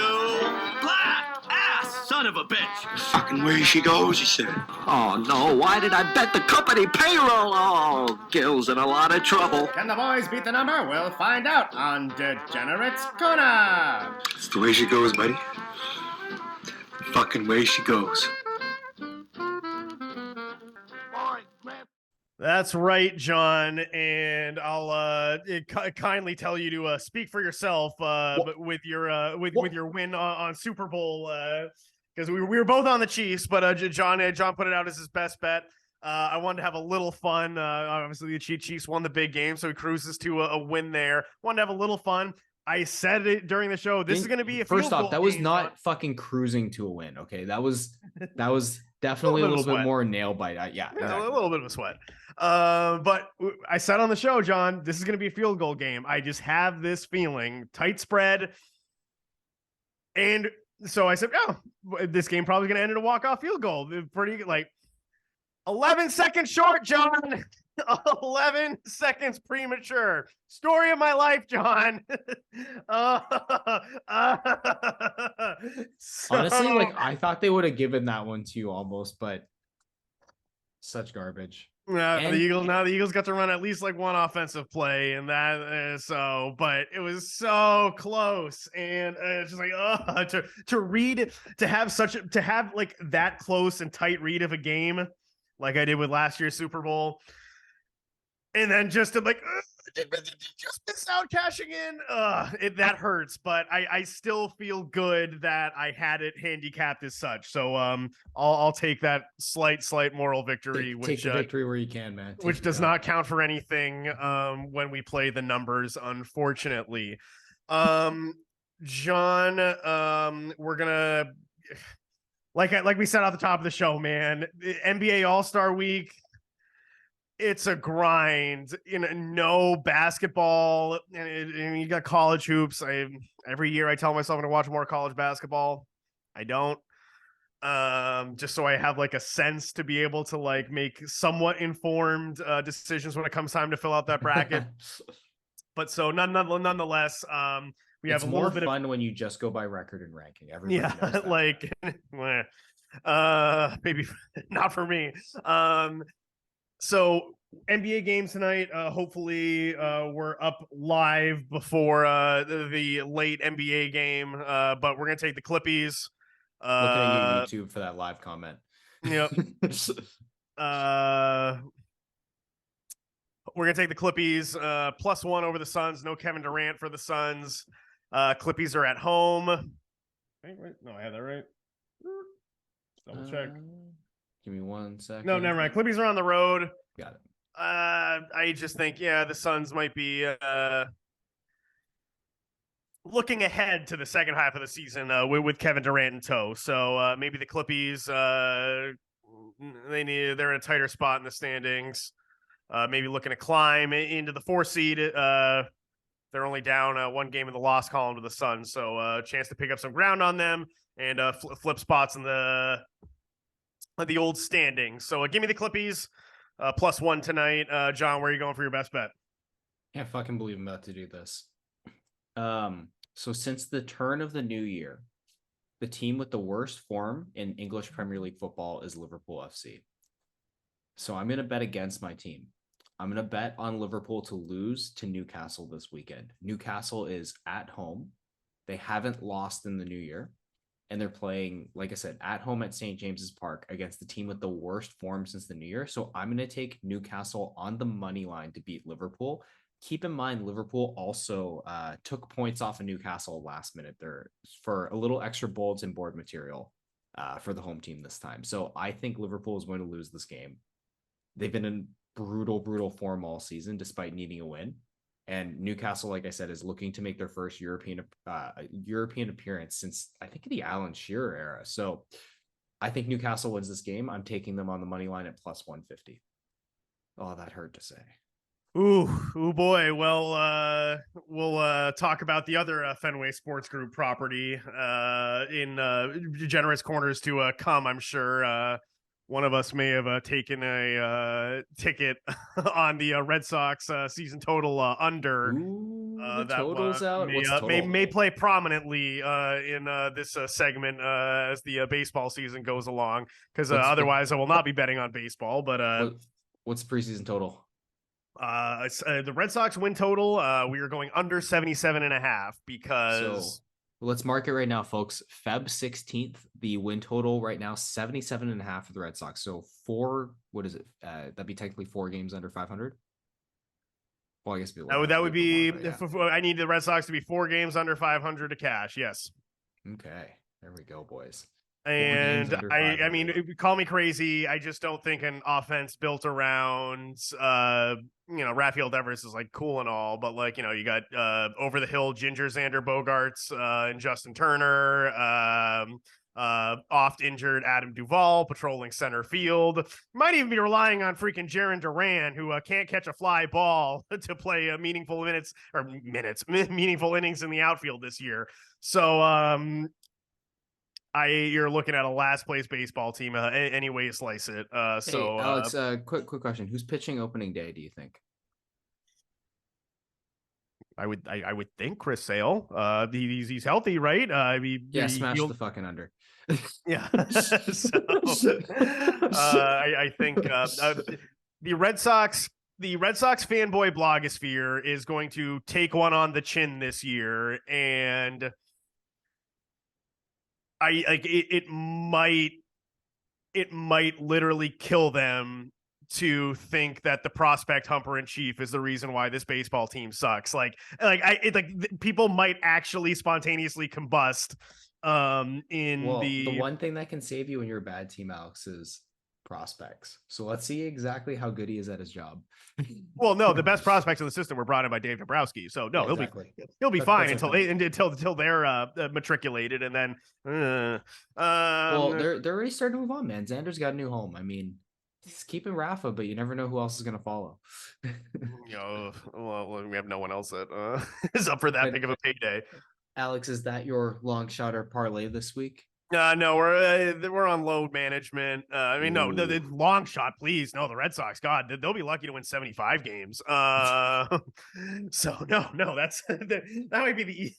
black. Ass, son of a bitch. Fucking way she goes, he said. Oh no, why did I bet the company payroll? Oh, Gil's in a lot of trouble. Can the boys beat the number? We'll find out on Degenerate's Corner. It's the way she goes, buddy. Fucking way she goes. That's right, John, and I'll kindly tell you to speak for yourself, but with your win on Super Bowl, because we were both on the Chiefs, but John put it out as his best bet. I wanted to have a little fun. Obviously, the Chiefs won the big game, so he cruises to a win there. Wanted to have a little fun. I said it during the show. This is going to be a first off. That was game, not fucking cruising to a win. Okay, that was definitely a little bit more nail bite. Yeah, exactly. A little bit of a sweat. But I said on the show, John, this is going to be a field goal game. I just have this feeling, tight spread. And so I said, oh, this game probably going to end in a walk-off field goal. Pretty like 11 seconds short, John. 11 seconds premature. Story of my life, John. Honestly, like I thought they would have given that one to you almost, but such garbage. The Eagles got to run at least like one offensive play, and that but it was so close, and it's just like to have like that close and tight read of a game, like I did with last year's Super Bowl, and then just to like just miss out cashing in. That hurts, but I still feel good that I had it handicapped as such. So I'll take that slight moral victory. Take the victory where you can, man. Which does not count for anything when we play the numbers, unfortunately. John, we're gonna like we said at the top of the show, man. NBA All-Star Week. It's a grind, no basketball, and you got college hoops. Every year I tell myself I'm going to watch more college basketball. I don't, just so I have like a sense to be able to like make somewhat informed decisions when it comes time to fill out that bracket. But so nonetheless, we have a little bit fun when you just go by record and ranking. Everybody knows that. Like, maybe not for me. So NBA games tonight. Hopefully, we're up live before the late NBA game. But we're gonna take the Clippies. Looking at you, YouTube, for that live comment. Yep. We're gonna take the Clippies +1 over the Suns. No Kevin Durant for the Suns. Clippies are at home. Wait, no, I have that right. Double check. Give me 1 second. No, never mind. Clippies are on the road. Got it. I just think, the Suns might be looking ahead to the second half of the season with Kevin Durant in tow. So maybe the Clippies, they're in a tighter spot in the standings. Maybe looking to climb into the 4 seed. They're only down 1 game in the loss column to the Suns, so a chance to pick up some ground on them and flip spots in the old standings. So give me the Clippies +1 tonight. John, where are you going for your best bet? Can't fucking believe I'm about to do this. So since the turn of the new year, the team with the worst form in English Premier League football is Liverpool FC. So I'm going to bet against my team. I'm going to bet on Liverpool to lose to Newcastle this weekend. Newcastle is at home. They haven't lost in the new year. And they're playing, like I said, at home at St. James's Park against the team with the worst form since the new year. So I'm going to take Newcastle on the money line to beat Liverpool. Keep in mind, Liverpool also took points off of Newcastle last minute there for a little extra bulletin board material for the home team this time. So I think Liverpool is going to lose this game. They've been in brutal form all season despite needing a win. And Newcastle, like I said, is looking to make their first European appearance since I think the Alan Shearer era. So I think Newcastle wins this game. I'm taking them on the money line at +150. Oh, that hurt to say. Ooh boy. Well, we'll talk about the other Fenway Sports Group property in generous corners to come, I'm sure. One of us may have taken a ticket on the Red Sox season total under. The that total's out. May play prominently in this segment as the baseball season goes along, because otherwise I will not be betting on baseball. But what's the preseason total? The Red Sox win total. We are going under 77.5 because. So, let's mark it right now, folks. Feb 16th, the win total right now 77.5 for the Red Sox. So what is it? That'd be technically 4 games under 500. Well, I guess that would be. I need the Red Sox to be 4 games under 500 to cash. Yes. Okay, there we go, boys. And I mean, call me crazy. I just don't think an offense built around, Rafael Devers is like cool and all, but like, you got over the hill Ginger Xander Bogaerts and Justin Turner, oft injured Adam Duvall patrolling center field. Might even be relying on freaking Jaron Duran, who can't catch a fly ball to play meaningful innings in the outfield this year. So, you're looking at a last place baseball team any way you slice it. So Alex, quick question: who's pitching opening day? Do you think? I would think Chris Sale. He's healthy, right? Smash the fucking under. Yeah. So, I think the Red Sox fanboy blogosphere is going to take one on the chin this year, and it might literally kill them to think that the prospect humper in chief is the reason why this baseball team sucks. People might actually spontaneously combust. The one thing that can save you when you're a bad team, Alex, is prospects. So let's see exactly how good he is at his job. Well, no, the best prospects in the system were brought in by Dave Dombrowski. So no, he'll be fine until they're matriculated, and then well, they're already starting to move on, man. Xander's got a new home. I mean, he's keeping Rafa, but you never know who else is going to follow. Well, we have no one else that is up for that big of a payday. Alex, is that your long shot or parlay this week? No, we're on load management. No, the long shot, please. No, the Red Sox, God, they'll be lucky to win 75 games. So no, that's that might be the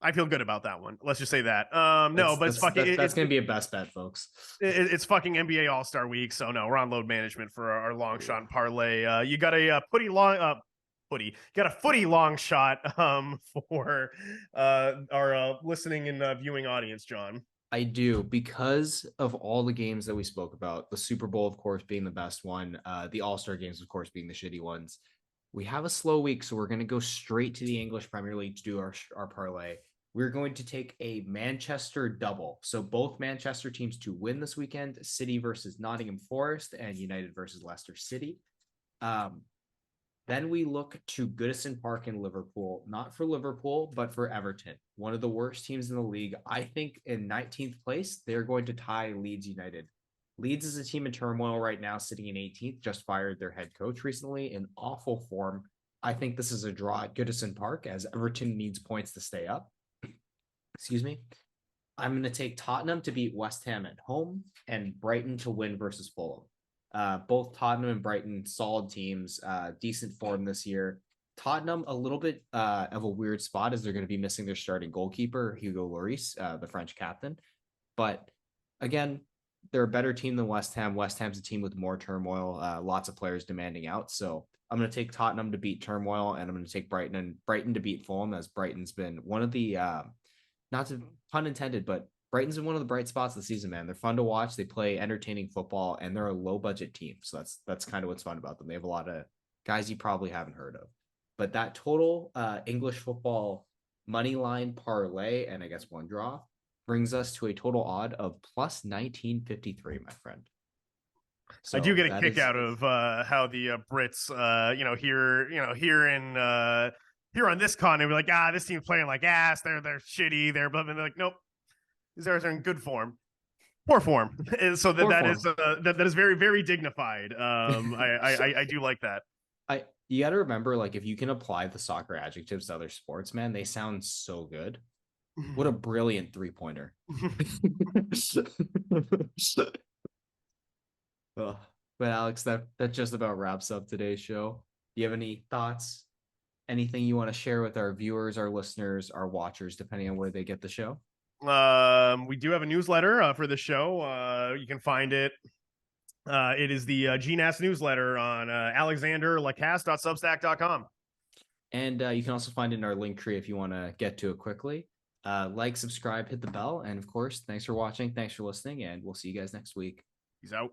I feel good about that one. Let's just say that. That's gonna be a best bet, folks. It's fucking NBA All-Star week, so no, we're on load management for our long shot and parlay. You got a footy long shot for our listening and viewing audience, John. I do, because of all the games that we spoke about, the Super Bowl, of course, being the best one, the All-Star games, of course, being the shitty ones. We have a slow week, so we're going to go straight to the English Premier League to do our parlay. We're going to take a Manchester double. So both Manchester teams to win this weekend, City versus Nottingham Forest and United versus Leicester City. Then we look to Goodison Park in Liverpool, not for Liverpool, but for Everton, one of the worst teams in the league. I think in 19th place, they're going to tie Leeds United. Leeds is a team in turmoil right now, sitting in 18th, just fired their head coach recently in awful form. I think this is a draw at Goodison Park as Everton needs points to stay up. Excuse me. I'm going to take Tottenham to beat West Ham at home and Brighton to win versus Fulham. Both Tottenham and Brighton, solid teams, decent form this year. Tottenham, a little bit of a weird spot as they're going to be missing their starting goalkeeper, Hugo Lloris, the French captain. But again, they're a better team than West Ham. West Ham's a team with more turmoil, lots of players demanding out. So I'm going to take Tottenham to beat turmoil, and I'm going to take Brighton to beat Fulham, as Brighton's been one of the, not to pun intended, but Brighton's been one of the bright spots of the season, man. They're fun to watch. They play entertaining football, and they're a low budget team. So that's kind of what's fun about them. They have a lot of guys you probably haven't heard of. But that total English football money line parlay, and I guess one draw, brings us to a total odd of plus 1953, my friend. So I do get a kick out of how the Brits, here on this con, they're like, this team's playing like ass. They're shitty. They're like, nope. These are in good form, poor form. So that is very, very dignified. I do like that. You got to remember, like, if you can apply the soccer adjectives to other sports, man, they sound so good. What a brilliant 3-pointer. But Alex, that just about wraps up today's show. Do you have any thoughts? Anything you want to share with our viewers, our listeners, our watchers, depending on where they get the show? We do have a newsletter for the show. You can find it. It is the GNASS newsletter on alexanderlacasse.substack.com. And you can also find it in our link tree if you want to get to it quickly. Like, subscribe, hit the bell. And of course, thanks for watching. Thanks for listening. And we'll see you guys next week. Peace out.